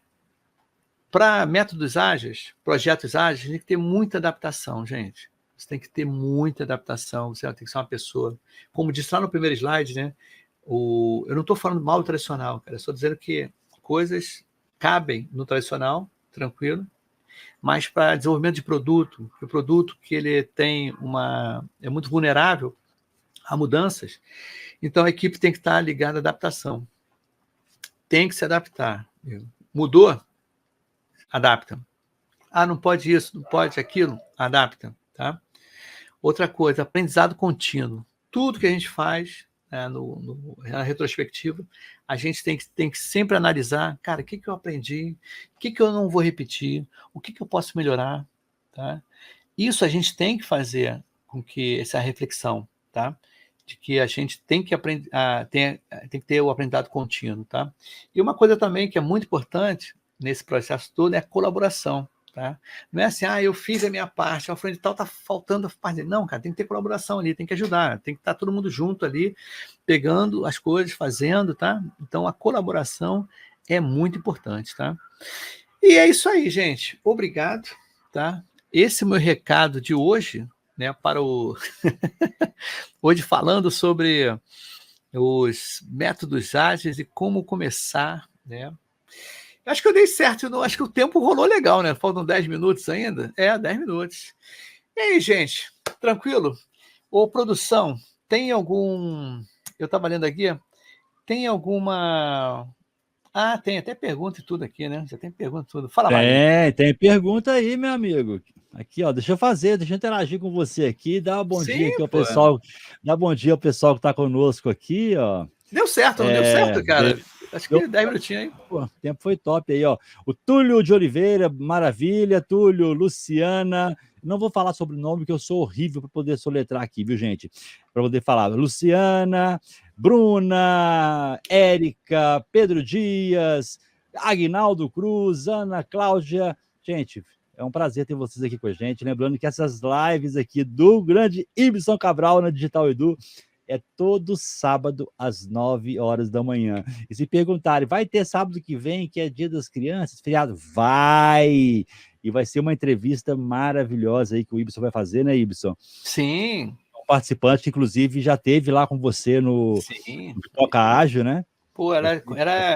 para métodos ágeis, projetos ágeis, tem que ter muita adaptação, gente. Você tem que ter muita adaptação, você tem que ser uma pessoa. Como disse lá no primeiro slide, né? Eu não estou falando mal do tradicional, cara. Eu estou dizendo que coisas cabem no tradicional, tranquilo, mas para desenvolvimento de produto, o produto que ele tem é muito vulnerável a mudanças, então a equipe tem que estar ligada à adaptação. Tem que se adaptar. Mudou? Adapta. Ah, não pode isso, não pode aquilo? Adapta, tá? Outra coisa, aprendizado contínuo. Tudo que a gente faz na retrospectiva, a gente tem que sempre analisar, cara, o que eu aprendi, o que eu não vou repetir, o que eu posso melhorar, tá? Isso a gente tem que fazer com que essa reflexão, tá? De que a gente tem que aprender, tem que ter o aprendizado contínuo, tá? E uma coisa também que é muito importante nesse processo todo é a colaboração, tá? Não é assim, eu fiz a minha parte, a frente tal tá faltando a parte. Não, cara, tem que ter colaboração ali, tem que ajudar, tem que estar todo mundo junto ali, pegando as coisas, fazendo, tá? Então a colaboração é muito importante, tá? E é isso aí, gente. Obrigado, tá? Esse é o meu recado de hoje, né, para o hoje falando sobre os métodos ágeis e como começar, né? Acho que eu dei certo, acho que o tempo rolou legal, né? Faltam 10 minutos ainda. 10 minutos. E aí, gente, tranquilo? Ô, produção, tem algum... Eu estava lendo aqui, tem alguma... tem até pergunta e tudo aqui, né? Já tem pergunta e tudo. Fala, Marinho. Tem pergunta aí, meu amigo. Aqui, ó, deixa eu interagir com você aqui, dá um bom dia Sim, aqui ao pô. pessoal, dá bom dia ao pessoal que está conosco aqui, ó. Deu certo, não deu certo, cara? Acho Deu, que 10 minutinhos aí. pô, o tempo foi top aí, ó. O Túlio de Oliveira, maravilha, Túlio, Luciana, não vou falar sobre o nome, que eu sou horrível para poder soletrar aqui, viu, gente? Para poder falar. Luciana, Bruna, Érica, Pedro Dias, Aguinaldo Cruz, Ana Cláudia. Gente, é um prazer ter vocês aqui com a gente. Lembrando que essas lives aqui do grande Ibson Cabral na Digital Edu é todo sábado às 9 horas da manhã. E se perguntarem, vai ter sábado que vem, que é Dia das Crianças, feriado? Vai! E vai ser uma entrevista maravilhosa aí que o Ibson vai fazer, né, Ibson? Sim. Um participante que, inclusive, já teve lá com você no Pipoca Ágil, né? Pô,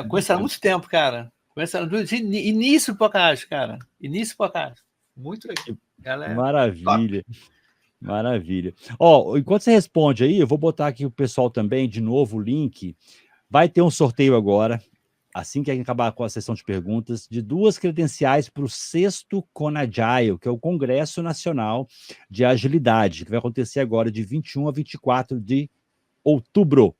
conheço há muito tempo, cara. Conheço início do Pipoca Ágil, cara. Início do Pipoca Ágil. Muito legal. Maravilha. Maravilha. Ó, enquanto você responde aí, eu vou botar aqui o pessoal também, de novo, o link. Vai ter um sorteio agora, assim que acabar com a sessão de perguntas, de 2 credenciais para o 6º CONAGILE, que é o Congresso Nacional de Agilidade, que vai acontecer agora de 21 a 24 de outubro,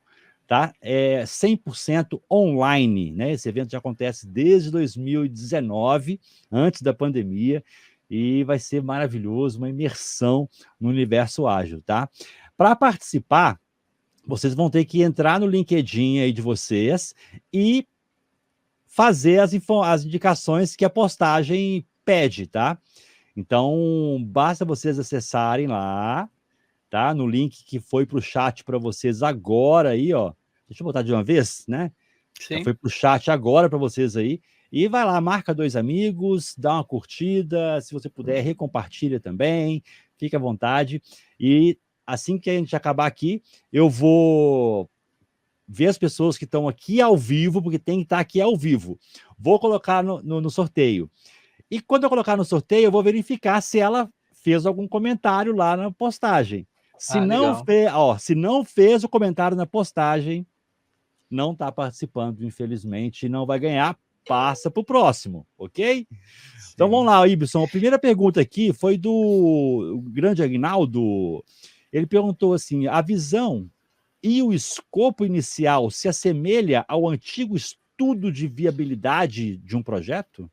tá? É 100% online, né? Esse evento já acontece desde 2019, antes da pandemia, e vai ser maravilhoso, uma imersão no universo ágil, tá? Para participar, vocês vão ter que entrar no LinkedIn aí de vocês e fazer as indicações que a postagem pede, tá? Então, basta vocês acessarem lá, tá? No link que foi para o chat para vocês agora aí, ó. Deixa eu botar de uma vez, né? Sim. Foi para o chat agora para vocês aí. E vai lá, marca 2 amigos, dá uma curtida, se você puder, recompartilha também, fica à vontade. E assim que a gente acabar aqui, eu vou ver as pessoas que estão aqui ao vivo, porque tem que estar aqui ao vivo. Vou colocar no sorteio. E quando eu colocar no sorteio, eu vou verificar se ela fez algum comentário lá na postagem. Se não fez o comentário na postagem, não está participando, infelizmente, não vai ganhar, passa para o próximo, ok? Sim. Então vamos lá, Ibson. A primeira pergunta aqui foi do grande Aguinaldo. Ele perguntou assim: a visão e o escopo inicial se assemelha ao antigo estudo de viabilidade de um projeto?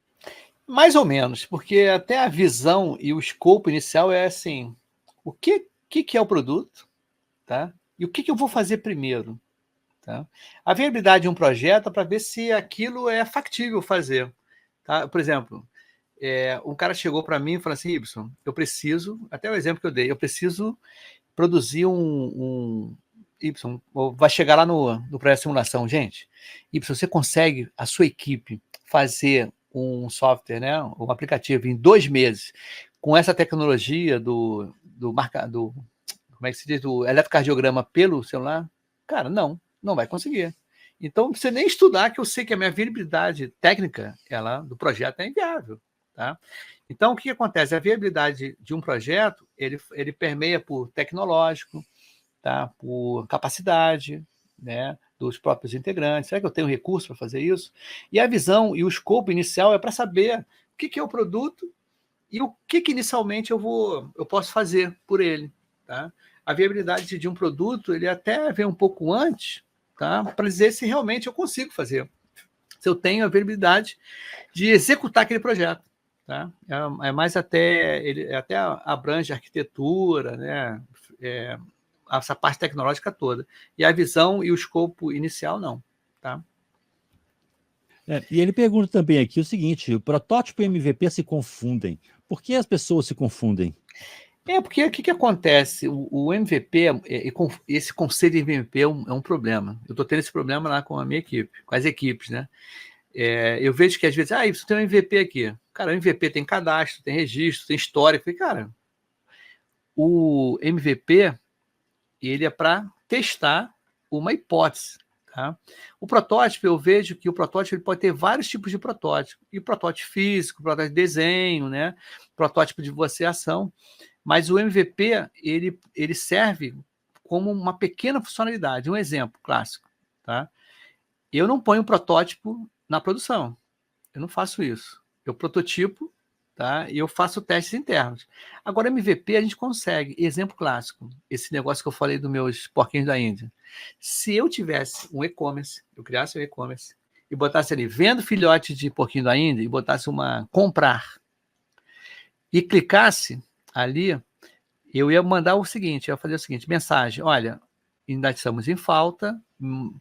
Mais ou menos, porque até a visão e o escopo inicial é assim, o que é o produto, tá? E o que eu vou fazer primeiro, tá? A viabilidade de um projeto é para ver se aquilo é factível fazer, tá? Por exemplo, um cara chegou para mim e falou assim, Ibson, eu preciso, até o exemplo que eu dei, eu preciso produzir Y, vai chegar lá no projeto de simulação, gente, Y, você consegue, a sua equipe, fazer um software, né, um aplicativo em 2 meses, com essa tecnologia do como é que se diz, do eletrocardiograma pelo celular? Cara, não vai conseguir. Então, não precisa nem estudar, que eu sei que a minha viabilidade técnica do projeto é inviável. Tá? Então, o que acontece? A viabilidade de um projeto, ele permeia por tecnológico, tá? Por capacidade, né? Dos próprios integrantes. Será que eu tenho recurso para fazer isso? E a visão e o escopo inicial é para saber o que é o produto e o que inicialmente eu posso fazer por ele. Tá? A viabilidade de um produto, ele até vem um pouco antes, tá? Para dizer se realmente eu consigo fazer, se eu tenho a viabilidade de executar aquele projeto. Tá? É mais ele até abrange arquitetura, né? Essa parte tecnológica toda. E a visão e o escopo inicial, não. Tá? E ele pergunta também aqui o seguinte: o protótipo e MVP se confundem. Por que as pessoas se confundem? Porque o que acontece? O MVP, esse conceito de MVP é um problema. Eu estou tendo esse problema lá com a minha equipe, com as equipes, né? Eu vejo que às vezes, isso tem um MVP aqui. Cara, o MVP tem cadastro, tem registro, tem história. Eu falei, cara, o MVP, ele é para testar uma hipótese. Tá? O protótipo, eu vejo que o protótipo ele pode ter vários tipos de protótipo. E protótipo físico, protótipo de desenho, né? Protótipo de ação. Mas o MVP, ele serve como uma pequena funcionalidade. Um exemplo clássico. Tá? Eu não ponho protótipo na produção. Eu não faço isso. Eu prototipo, tá? E eu faço testes internos. Agora, MVP a gente consegue. Exemplo clássico, esse negócio que eu falei dos meus porquinhos da Índia. Se eu tivesse um e-commerce, eu criasse um e-commerce e botasse ali, vendo filhote de porquinho da Índia, e botasse uma comprar, e clicasse ali, eu ia mandar o seguinte, eu ia fazer o seguinte, mensagem, olha, ainda estamos em falta,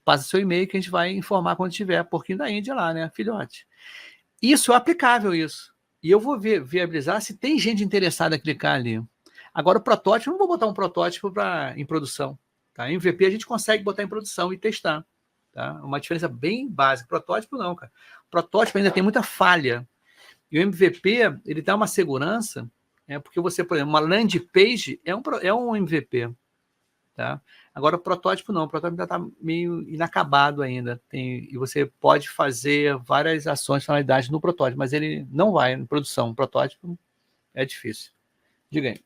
passa seu e-mail que a gente vai informar quando tiver porquinho da Índia lá, né, filhote. Isso é aplicável, isso. E eu vou viabilizar se tem gente interessada a clicar ali. Agora, o protótipo, eu não vou botar um protótipo em produção. Tá? Em MVP a gente consegue botar em produção e testar. Tá? Uma diferença bem básica. Protótipo não, cara. Protótipo ainda tem muita falha. E o MVP, ele dá uma segurança, porque você, por exemplo, uma landing page é um MVP. Tá? Agora, o protótipo não, o protótipo ainda está meio inacabado ainda. E você pode fazer várias ações, finalidades no protótipo, mas ele não vai em produção. O protótipo é difícil. Diga aí.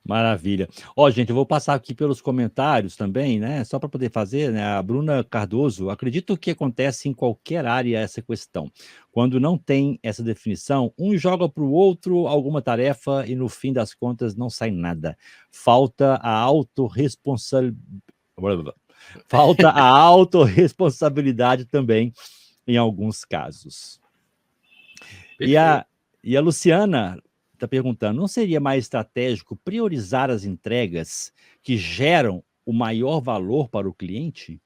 Maravilha. Ó, gente, eu vou passar aqui pelos comentários também, né? Só para poder fazer, né? A Bruna Cardoso, acredito que acontece em qualquer área essa questão. Quando não tem essa definição, um joga para o outro alguma tarefa e no fim das contas não sai nada. Falta a autorresponsabilidade também em alguns casos. E a Luciana está perguntando, não seria mais estratégico priorizar as entregas que geram o maior valor para o cliente?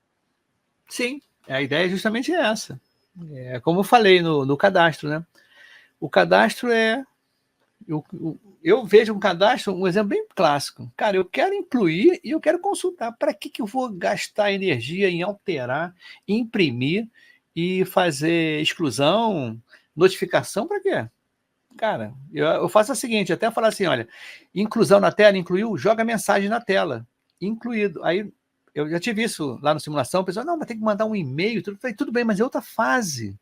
Sim, a ideia é justamente essa. Como eu falei no cadastro, né? O cadastro eu vejo um cadastro, um exemplo bem clássico. Cara, eu quero incluir e eu quero consultar. Para que eu vou gastar energia em alterar, imprimir e fazer exclusão, notificação? Para quê? Cara, eu faço o seguinte, até falar assim, olha, inclusão na tela, incluiu, joga mensagem na tela, incluído. Aí eu já tive isso lá no simulação, o pessoal, não, mas tem que mandar um e-mail, tudo. Eu falei, tudo bem, mas é outra fase.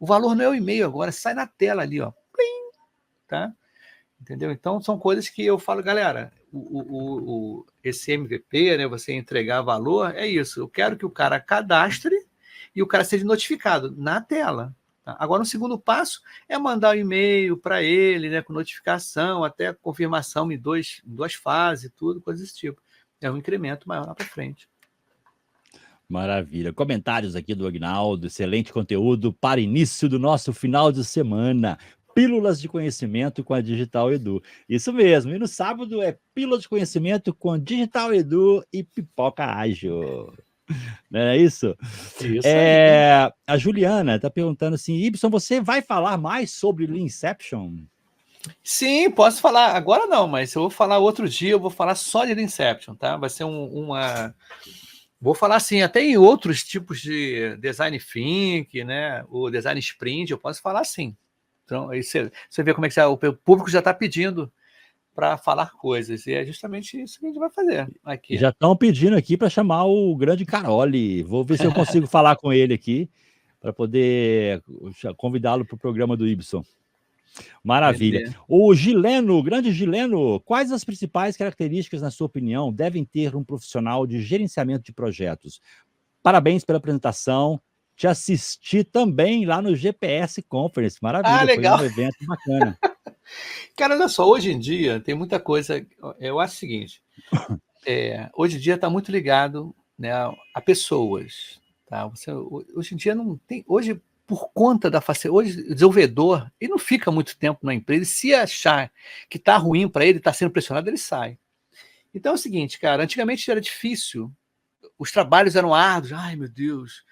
O valor não é o e-mail agora, sai na tela ali, ó. Plim, tá? Entendeu? Então são coisas que eu falo, galera, esse MVP, né, você entregar valor, é isso. Eu quero que o cara cadastre e o cara seja notificado na tela. Tá? Agora, o segundo passo é mandar um e-mail para ele, né, com notificação, até confirmação em duas fases, tudo, coisas desse tipo. É um incremento maior lá para frente. Maravilha. Comentários aqui do Agnaldo, excelente conteúdo para início do nosso final de semana. Pílulas de conhecimento com a Digital Edu. Isso mesmo. E no sábado é Pílula de Conhecimento com Digital Edu e Pipoca Ágil. Não é isso? Isso aí. A Juliana está perguntando assim, Ibson, você vai falar mais sobre Leanception? Sim, posso falar. Agora não, mas eu vou falar outro dia, eu vou falar só de Inception, tá? Vai ser uma... Vou falar assim, até em outros tipos de design think, né? O design sprint, eu posso falar sim. Então, aí você vê como é que o público já está pedindo para falar coisas. E é justamente isso que a gente vai fazer E aqui. já estão pedindo aqui para chamar o grande Caroli. Vou ver se eu consigo falar com ele aqui para poder convidá-lo para o programa do Ibson. Maravilha. Beleza. O Gileno, grande Gileno, quais as principais características, na sua opinião, devem ter um profissional de gerenciamento de projetos? Parabéns pela apresentação. Te assisti também lá no GPS Conference. Ah, Maravilha, foi legal. um evento bacana. Cara, olha só, hoje em dia tem muita coisa. Eu acho o seguinte: hoje em dia está muito ligado, né, a pessoas. Tá? Hoje em dia não tem. Hoje, por conta da facilidade, hoje o desenvolvedor ele não fica muito tempo na empresa. E se achar que está ruim para ele, está sendo pressionado, ele sai. Então é o seguinte, cara, antigamente era difícil, os trabalhos eram árduos, ai meu Deus.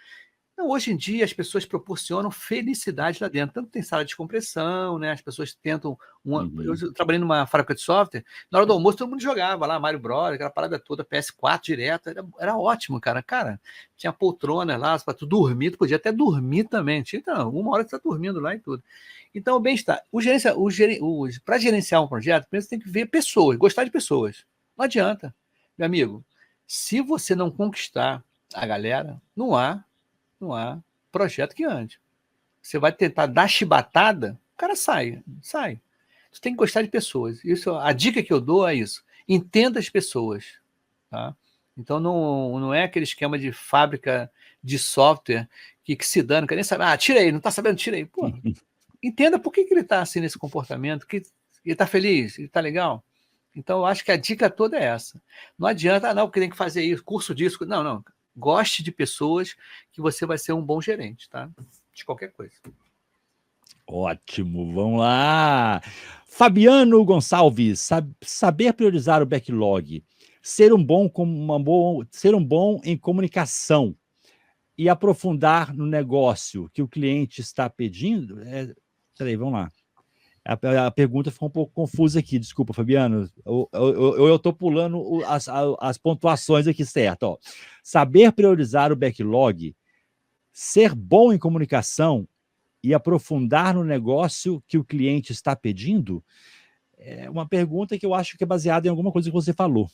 Não, hoje em dia as pessoas proporcionam felicidade lá dentro. Tanto tem sala de descompressão, né? As pessoas tentam. Uhum. Eu trabalhei numa fábrica de software, na hora do almoço todo mundo jogava lá, Mario Bros, aquela parada toda, PS4 direto, era ótimo, cara. Cara, tinha poltrona lá para tu dormir, tu podia até dormir também. Então, uma hora tu tá dormindo lá e tudo. Então, o bem-estar. Para gerenciar um projeto, primeiro você tem que ver pessoas, gostar de pessoas. Não adianta, meu amigo. Se você não conquistar a galera, não há projeto que ande. Você vai tentar dar chibatada, o cara sai. Você tem que gostar de pessoas. Isso, a dica que eu dou é isso. Entenda as pessoas. Tá? Então não é aquele esquema de fábrica de software que se dane, quer nem saber. Ah, tira aí, não está sabendo, tira aí. Pô, entenda por que ele está assim nesse comportamento, que ele está feliz, ele está legal. Então, eu acho que a dica toda é essa. Não adianta, não, porque tem que fazer isso, curso disso. Não, não. Goste de pessoas que você vai ser um bom gerente, tá? De qualquer coisa. Ótimo, vamos lá. Fabiano Gonçalves, saber priorizar o backlog, ser um bom em comunicação e aprofundar no negócio que o cliente está pedindo. Peraí, vamos lá. A pergunta ficou um pouco confusa aqui, desculpa, Fabiano. Eu estou pulando as pontuações aqui, certo? Ó. Saber priorizar o backlog, ser bom em comunicação e aprofundar no negócio que o cliente está pedindo? É uma pergunta que eu acho que é baseada em alguma coisa que você falou.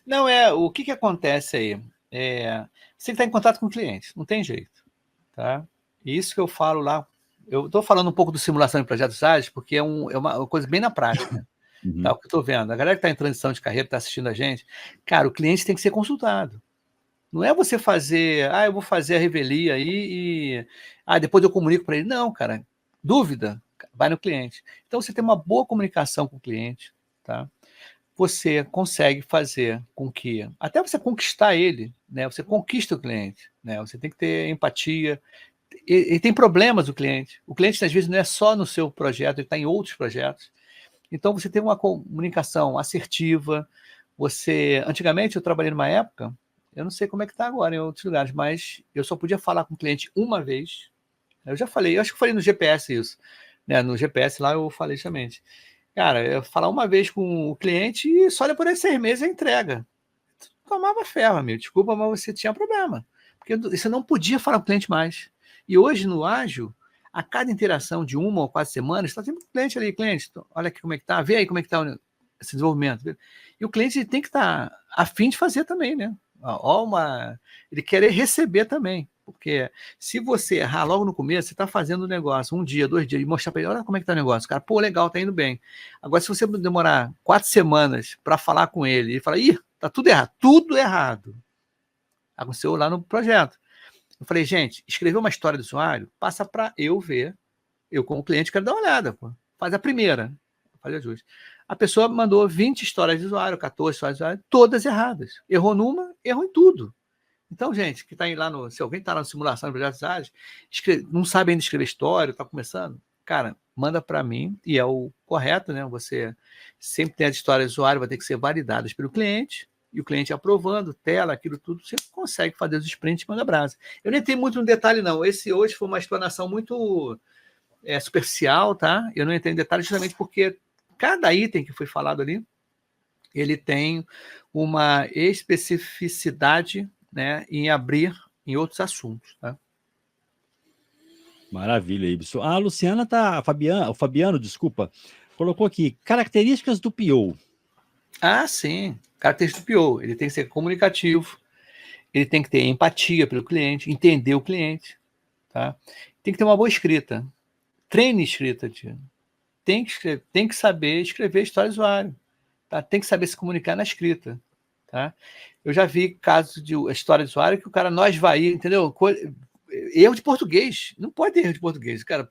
Não, o que acontece aí? Você tem que estar em contato com o cliente, não tem jeito. Tá? E isso que eu falo lá, eu estou falando um pouco do simulação de projetos ágeis, porque é uma coisa bem na prática. Tá? Uhum. O que eu estou vendo. A galera que está em transição de carreira, está assistindo a gente, cara, o cliente tem que ser consultado. Não é você fazer, eu vou fazer a revelia aí e depois eu comunico para ele. Não, cara, dúvida, vai no cliente. Então você tem uma boa comunicação com o cliente, tá? Você consegue fazer com que, até você conquistar ele, né? Você conquista o cliente, né? Você tem que ter empatia. E tem problemas o cliente às vezes não é só no seu projeto, ele está em outros projetos. Então você tem uma comunicação assertiva. Antigamente eu trabalhei numa época, eu não sei como é que está agora em outros lugares, mas eu só podia falar com o cliente uma vez. Eu já falei, eu acho que eu falei no GPS isso, né? No GPS lá eu falei justamente. Cara, eu falar uma vez com o cliente e só depois de 6 meses a entrega. Tomava ferro, amigo. Desculpa, mas você tinha problema. Porque você não podia falar com o cliente mais. E hoje no Ágil, a cada interação de 1 ou 4 semanas, está sempre o cliente ali, cliente, olha aqui como é que tá, vê aí como é que tá esse desenvolvimento. E o cliente tem que estar a fim de fazer também, né? Ele quer receber também. Porque se você errar logo no começo, você está fazendo o negócio 1 dia, 2 dias, e mostrar para ele, olha como é que tá o negócio. Cara, pô, legal, tá indo bem. Agora, se você demorar 4 semanas para falar com ele e falar, tá tudo errado. Aconteceu lá no projeto. Eu falei, gente, escrever uma história do usuário, passa para eu ver. Eu, como cliente, quero dar uma olhada. Pô. Faz a primeira. Faz ajuste. A pessoa mandou 20 histórias de usuário, 14 histórias de usuário, todas erradas. Errou numa, errou em tudo. Então, gente, que está aí lá no. Se alguém está na simulação de projetos ágeis, não sabe ainda escrever história, está começando, cara, manda para mim, e é o correto, né? Você sempre tem as histórias do usuário, vai ter que ser validadas pelo cliente, e o cliente aprovando, tela, aquilo tudo, você consegue fazer os sprints e manda brasa. Eu nem tenho muito no detalhe, não. Esse hoje foi uma explanação muito superficial, tá? Eu não entrei em detalhe justamente porque cada item que foi falado ali, ele tem uma especificidade, né, em abrir em outros assuntos, tá? Maravilha, Ibson. A Luciana tá, o Fabiano, desculpa, colocou aqui, características do PO. Ah, sim. Característica do PO, ele tem que ser comunicativo, ele tem que ter empatia pelo cliente, entender o cliente, tá? Tem que ter uma boa escrita. Treine escrita, tio. Tem que saber escrever história do usuário, tá? Tem que saber se comunicar na escrita, tá? Eu já vi casos de história do usuário que o cara nós vai, entendeu? Erro de português. Não pode ter erro de português. Cara,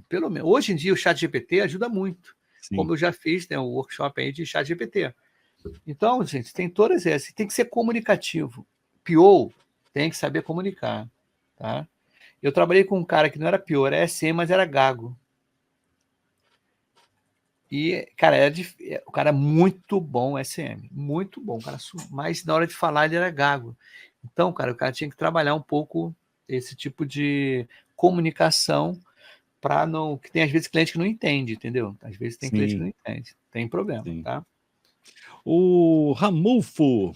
pelo menos. Hoje em dia o chat GPT ajuda muito. Sim. Como eu já fiz, né, um workshop aí de chat GPT. Então, gente, tem todas essas. Tem que ser comunicativo. PO tem que saber comunicar, tá? Eu trabalhei com um cara que não era PO, era SM, mas era gago. E, cara, o cara é muito bom SM, muito bom, cara, mas na hora de falar ele era gago. Então, cara, o cara tinha que trabalhar um pouco esse tipo de comunicação para não. Que tem às vezes cliente que não entende, entendeu? Às vezes tem cliente que Sim, não entende, tem problema, sim. tá? O Ramulfo.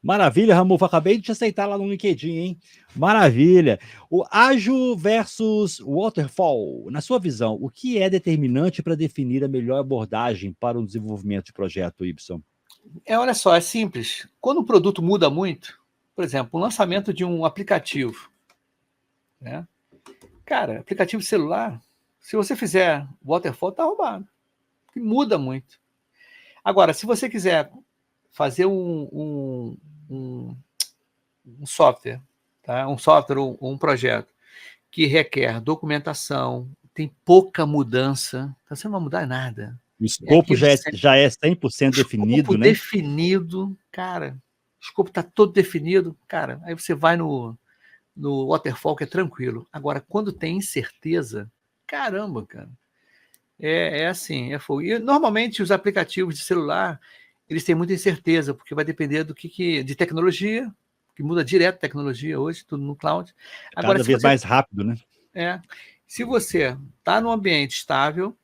Maravilha, Ramulfo. Acabei de te aceitar lá no LinkedIn, hein? Maravilha. O ágil versus waterfall. Na sua visão, o que é determinante para definir a melhor abordagem para o desenvolvimento de projeto, Ibson? Olha só, é simples. Quando o produto muda muito, por exemplo, o lançamento de um aplicativo, né? Cara, aplicativo celular, se você fizer waterfall, tá roubado. Muda muito. Agora, se você quiser fazer um software, tá? Um software ou um projeto que requer documentação, tem pouca mudança, tá? Você não vai mudar nada. O É escopo aquilo já de é, sempre. já é 100% Escopo definido, né? definido, cara. O escopo está todo definido, cara. Aí você vai no waterfall, que é tranquilo. Agora, quando tem incerteza, caramba, cara. É assim, é fogo. E normalmente os aplicativos de celular, eles têm muita incerteza, porque vai depender de tecnologia, que muda direto a tecnologia hoje, tudo no cloud. Agora, Cada vez mais rápido, né? é, se você está num ambiente estável,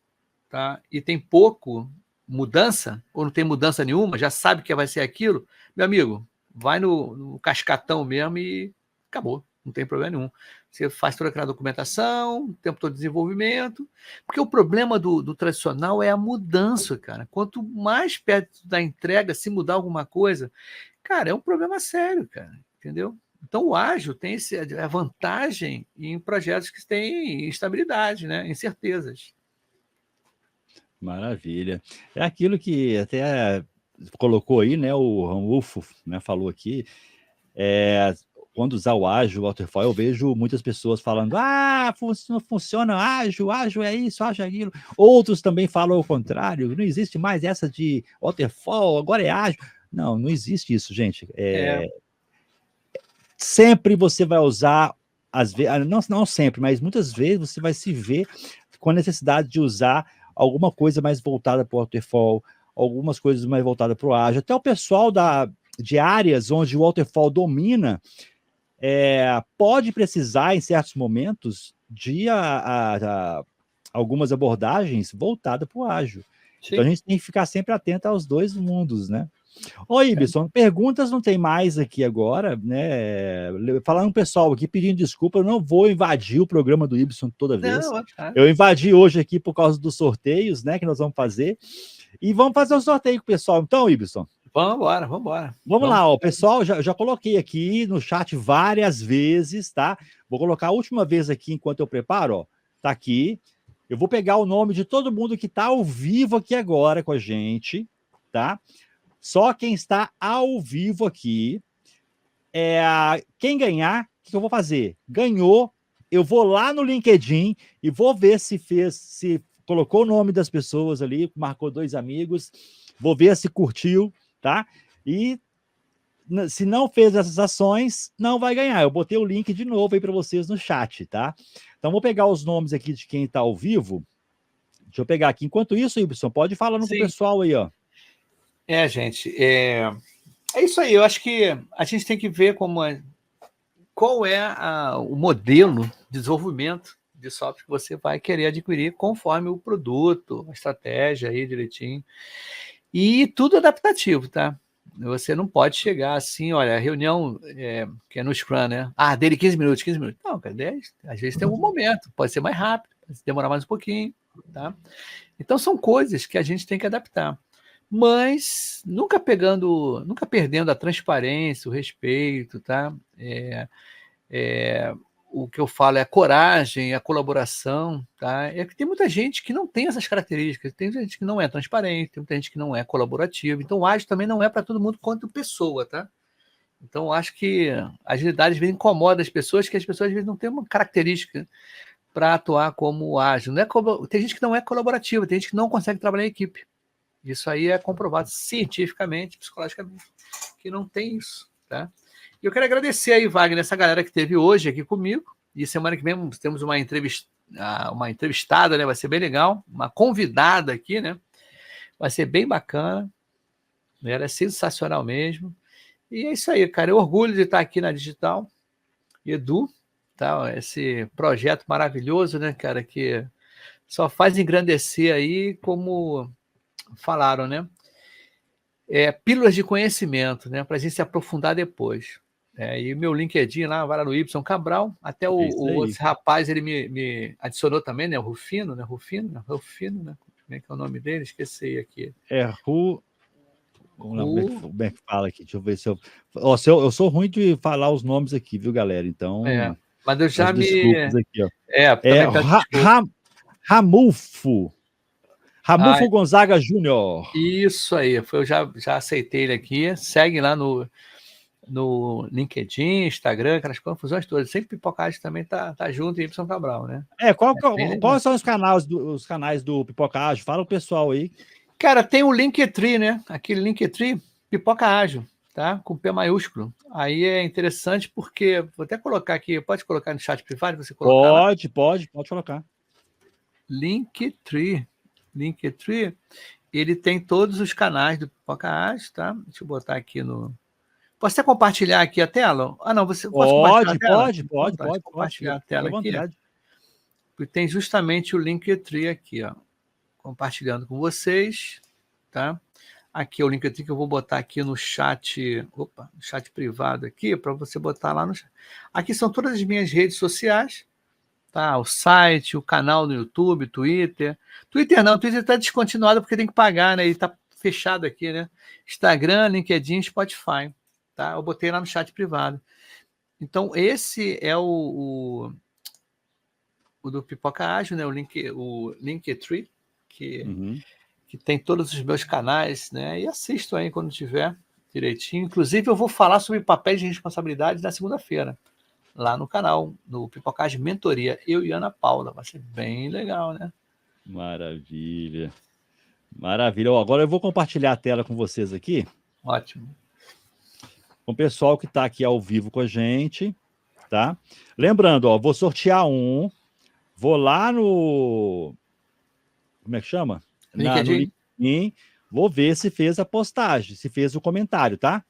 tá, e tem pouco mudança, ou não tem mudança nenhuma, já sabe que vai ser aquilo, meu amigo, vai no cascatão mesmo e acabou, não tem problema nenhum. Você faz toda aquela documentação, o tempo todo de desenvolvimento, porque o problema do tradicional é a mudança, cara. Quanto mais perto da entrega, se mudar alguma coisa, cara, é um problema sério, cara, entendeu? Então, o ágil tem a vantagem em projetos que têm instabilidade, né? Incertezas. Maravilha. É aquilo que até colocou aí, né? O Ranulfo, né, falou aqui. Quando usar o ágil, o waterfall, eu vejo muitas pessoas falando: não funciona ágil, ágil é isso, ágil é aquilo. Outros também falam o contrário, não existe mais essa de waterfall, agora é ágil. Não, não existe isso, gente. Sempre você vai usar, às vezes, não sempre, mas muitas vezes você vai se ver com a necessidade de usar alguma coisa mais voltada para o waterfall, algumas coisas mais voltadas para o ágil. Até o pessoal de áreas onde o waterfall domina pode precisar, em certos momentos, de algumas abordagens voltadas para o ágil. Sim. Então a gente tem que ficar sempre atento aos dois mundos, né? Ô, Ibson, perguntas não tem mais aqui agora, né? Falando um pessoal aqui pedindo desculpa, eu não vou invadir o programa do Ibson toda vez. Não, Eu invadi hoje aqui por causa dos sorteios, né? Que nós vamos fazer. E vamos fazer um sorteio com o pessoal. Então, Ibson. Vamos embora. Vamos lá, ó, pessoal, já coloquei aqui no chat várias vezes, tá? Vou colocar a última vez aqui enquanto eu preparo, ó. Tá aqui. Eu vou pegar o nome de todo mundo que tá ao vivo aqui agora com a gente, tá? Só quem está ao vivo aqui, quem ganhar, o que eu vou fazer? Ganhou, eu vou lá no LinkedIn e vou ver se colocou o nome das pessoas ali, marcou 2 amigos, vou ver se curtiu, tá? E se não fez essas ações, não vai ganhar. Eu botei o link de novo aí para vocês no chat, tá? Então, vou pegar os nomes aqui de quem está ao vivo. Deixa eu pegar aqui. Enquanto isso, Ibson, pode ir falando com o pessoal aí, ó. Gente, é isso aí. Eu acho que a gente tem que ver qual é o modelo de desenvolvimento de software que você vai querer adquirir conforme o produto, a estratégia aí direitinho. E tudo adaptativo, tá? Você não pode chegar assim, olha, reunião que é no Scrum, né? Dele 15 minutos, 15 minutos. Não, cara, 10, às vezes tem algum momento, pode ser mais rápido, pode demorar mais um pouquinho, tá? Então são coisas que a gente tem que adaptar. Mas nunca perdendo a transparência, o respeito, tá? O que eu falo é a coragem, a colaboração, tá? É que tem muita gente que não tem essas características, tem gente que não é transparente, tem muita gente que não é colaborativa, então o ágil também não é para todo mundo quanto pessoa, tá? Então eu acho que a agilidade às vezes incomoda as pessoas, que as pessoas às vezes não têm uma característica para atuar como ágil. Tem gente que não é colaborativa, tem gente que não consegue trabalhar em equipe. Isso aí é comprovado cientificamente, psicologicamente, que não tem isso, tá? E eu quero agradecer aí, Wagner, essa galera que esteve hoje aqui comigo. E semana que vem temos uma entrevistada, né? Vai ser bem legal. Uma convidada aqui, né? Vai ser bem bacana. Ela é sensacional mesmo. E é isso aí, cara. Eu orgulho de estar aqui na Digital. Edu, tá? Esse projeto maravilhoso, né, cara? Que só faz engrandecer aí, como falaram, né? Pílulas de conhecimento, né? Para a gente se aprofundar depois. E o meu LinkedIn lá, vai lá no Y Cabral, até esse rapaz, ele me adicionou também, né? O Rufino, né? Rufino, né? Como é que é o nome dele? Esqueci aqui. Como é que fala aqui? Deixa eu ver se eu... eu sou ruim de falar os nomes aqui, viu, galera? Então... Mas eu já desculpas aqui, ó. Ramulfo. Ramulfo Gonzaga Júnior. Isso aí, eu já aceitei ele aqui. Segue lá no LinkedIn, Instagram, aquelas confusões todas. Sempre Pipocagem também tá junto em Y Cabral, né? Quais são os canais do Pipocagem? Fala o pessoal aí. Cara, tem o Linktree, né? Aquele Linktree, Pipoca Ágil, tá? Com P maiúsculo. Aí é interessante porque, vou até colocar aqui, pode colocar no chat privado, você colocar lá? Pode colocar. Linktree, ele tem todos os canais do Pipoca Ágil, tá? Deixa eu botar aqui no... Posso até compartilhar aqui a tela? Não, você pode compartilhar a tela? Pode compartilhar a tela aqui. Vontade. Tem justamente o Linktree aqui, ó. Compartilhando com vocês, tá? Aqui é o Linktree que eu vou botar aqui no chat, no chat privado aqui, para você botar lá no chat. Aqui são todas as minhas redes sociais, tá? O site, o canal no YouTube, Twitter. Twitter está descontinuado porque tem que pagar, né? Ele está fechado aqui, né? Instagram, LinkedIn, Spotify, tá? Eu botei lá no chat privado. Então, esse é o do Pipoca Ágil, né? O Linktree, que tem todos os meus canais, né? E assisto aí quando tiver direitinho. Inclusive, eu vou falar sobre papéis de responsabilidade na segunda-feira, lá no canal, no Pipocagem Mentoria, eu e Ana Paula. Vai ser bem legal, né? Maravilha. Agora eu vou compartilhar a tela com vocês aqui. Ótimo. Com o pessoal que está aqui ao vivo com a gente, tá? Lembrando, vou sortear um. Vou lá no... Como é que chama? No LinkedIn. Vou ver se fez a postagem, se fez o comentário, tá?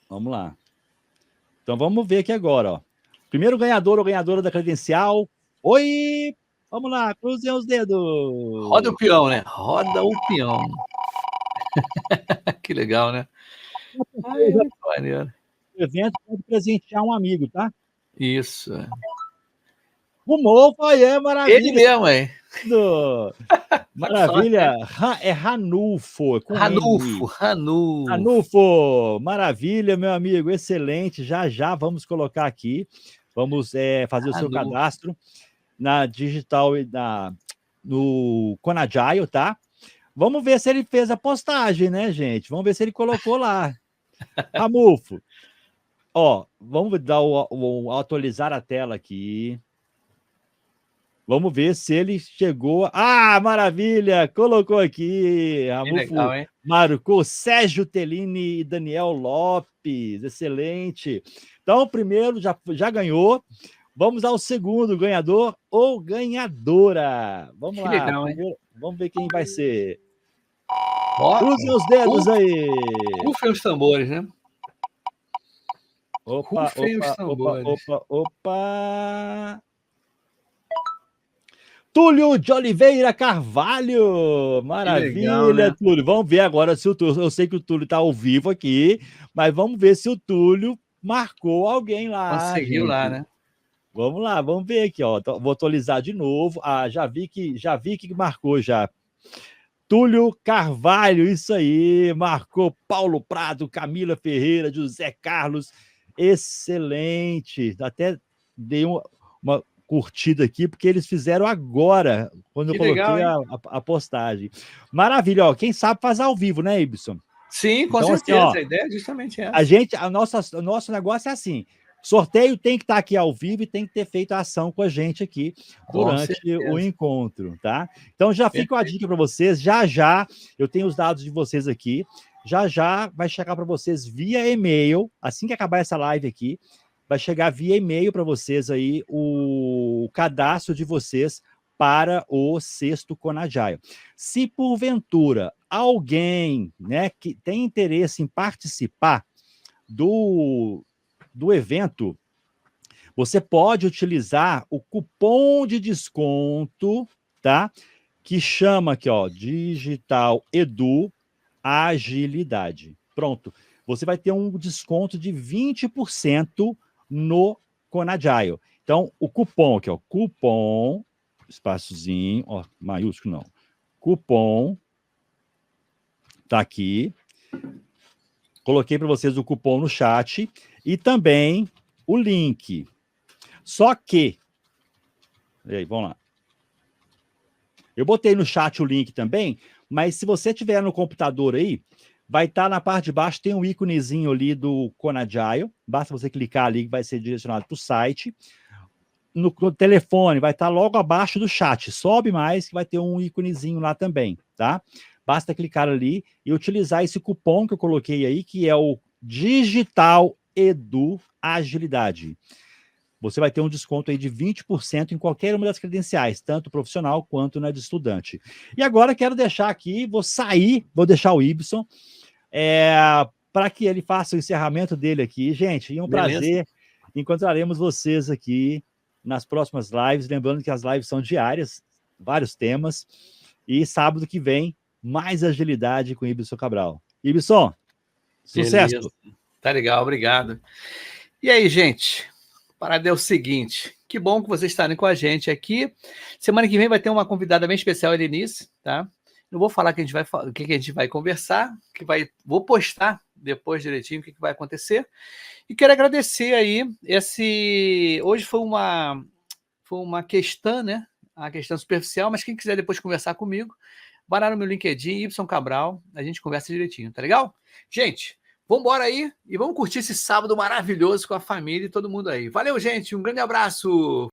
Vamos lá. Então, vamos ver aqui agora, ó. Primeiro ganhador ou ganhadora da credencial. Oi! Vamos lá, cruzem os dedos. Roda o peão, né? Roda o peão. Que legal, né? Muito maneiro. O evento pode presentear um amigo, tá? Isso. Rumou, maravilha. Ele mesmo, hein? Maravilha. É Ranulfo. Ranulfo. Maravilha, meu amigo. Excelente. Já vamos colocar aqui. Vamos fazer o seu cadastro na Digital e no Conagile, tá? Vamos ver se ele fez a postagem, né, gente? Vamos ver se ele colocou lá. Ranulfo. Vamos dar atualizar a tela aqui. Vamos ver se ele chegou. Ah, maravilha! Colocou aqui. Que legal, hein? Marcou Sérgio Tellini e Daniel Lopes. Excelente. Então, o primeiro já ganhou. Vamos ao segundo ganhador ou ganhadora. Vamos Que lá. legal, hein? Primeiro, vamos ver quem vai ser. Ó, Cruzem os dedos aí. rufem os tambores, né? Opa, Rufem os opa, opa, tambores. opa, opa. Túlio de Oliveira Carvalho. Que legal, Maravilha, né? Túlio. Vamos ver agora se o Túlio. Eu sei que o Túlio está ao vivo aqui, mas vamos ver se o Túlio marcou alguém lá, Conseguiu lá, gente. né? Vamos lá, vamos ver aqui, ó. Vou atualizar de novo. Ah, já vi que marcou já. Túlio Carvalho, isso aí, marcou Paulo Prado, Camila Ferreira, José Carlos, excelente. Até dei uma curtida aqui, porque eles fizeram agora, quando Que eu coloquei legal, hein? a postagem. Maravilha, ó. Quem sabe faz ao vivo, né, Ibson? Sim, com Então, assim, certeza. ó, A ideia é justamente essa. o nosso negócio é assim. Sorteio tem que estar aqui ao vivo e tem que ter feito a ação com a gente aqui Com durante o certeza. encontro, tá? Então já fica a dica para vocês, já eu tenho os dados de vocês aqui, já vai chegar para vocês via e-mail, assim que acabar essa live aqui, vai chegar via e-mail para vocês aí o cadastro de vocês para o sexto Conagile. Se porventura alguém, né, que tem interesse em participar do evento, você pode utilizar o cupom de desconto, tá? Que chama aqui, ó, Digital Edu Agilidade. Pronto. Você vai ter um desconto de 20% no Conagile. Então, o cupom aqui, ó, cupom, espaçozinho, ó, maiúsculo não. Cupom tá aqui. Coloquei para vocês o cupom no chat e também o link. Só que... E aí, vamos lá. Eu botei no chat o link também, mas se você tiver no computador aí, vai estar na parte de baixo, tem um íconezinho ali do Conagile. Basta você clicar ali que vai ser direcionado para o site. No telefone, vai estar logo abaixo do chat. Sobe mais que vai ter um íconezinho lá também, tá? Basta clicar ali e utilizar esse cupom que eu coloquei aí, que é o Digital Edu Agilidade. Você vai ter um desconto aí de 20% em qualquer uma das credenciais, tanto profissional quanto na de estudante. E agora quero deixar aqui, vou deixar o Ibson, para que ele faça o encerramento dele aqui. Gente, e um prazer. Encontraremos vocês aqui nas próximas lives. Lembrando que as lives são diárias, vários temas. E sábado que vem, mais agilidade com Ibson Cabral. Ibson, sucesso! Beleza. Tá legal, obrigado. E aí, gente? A parada é o seguinte, que bom que vocês estarem com a gente aqui. Semana que vem vai ter uma convidada bem especial, a Denise, tá? Não vou falar o que a gente vai conversar, vou postar depois direitinho o que vai acontecer. E quero agradecer aí hoje foi uma questão, né? A questão superficial, mas quem quiser depois conversar comigo, vai lá no meu LinkedIn, Y Cabral, a gente conversa direitinho, tá legal? Gente, vamos embora aí e vamos curtir esse sábado maravilhoso com a família e todo mundo aí. Valeu, gente, um grande abraço!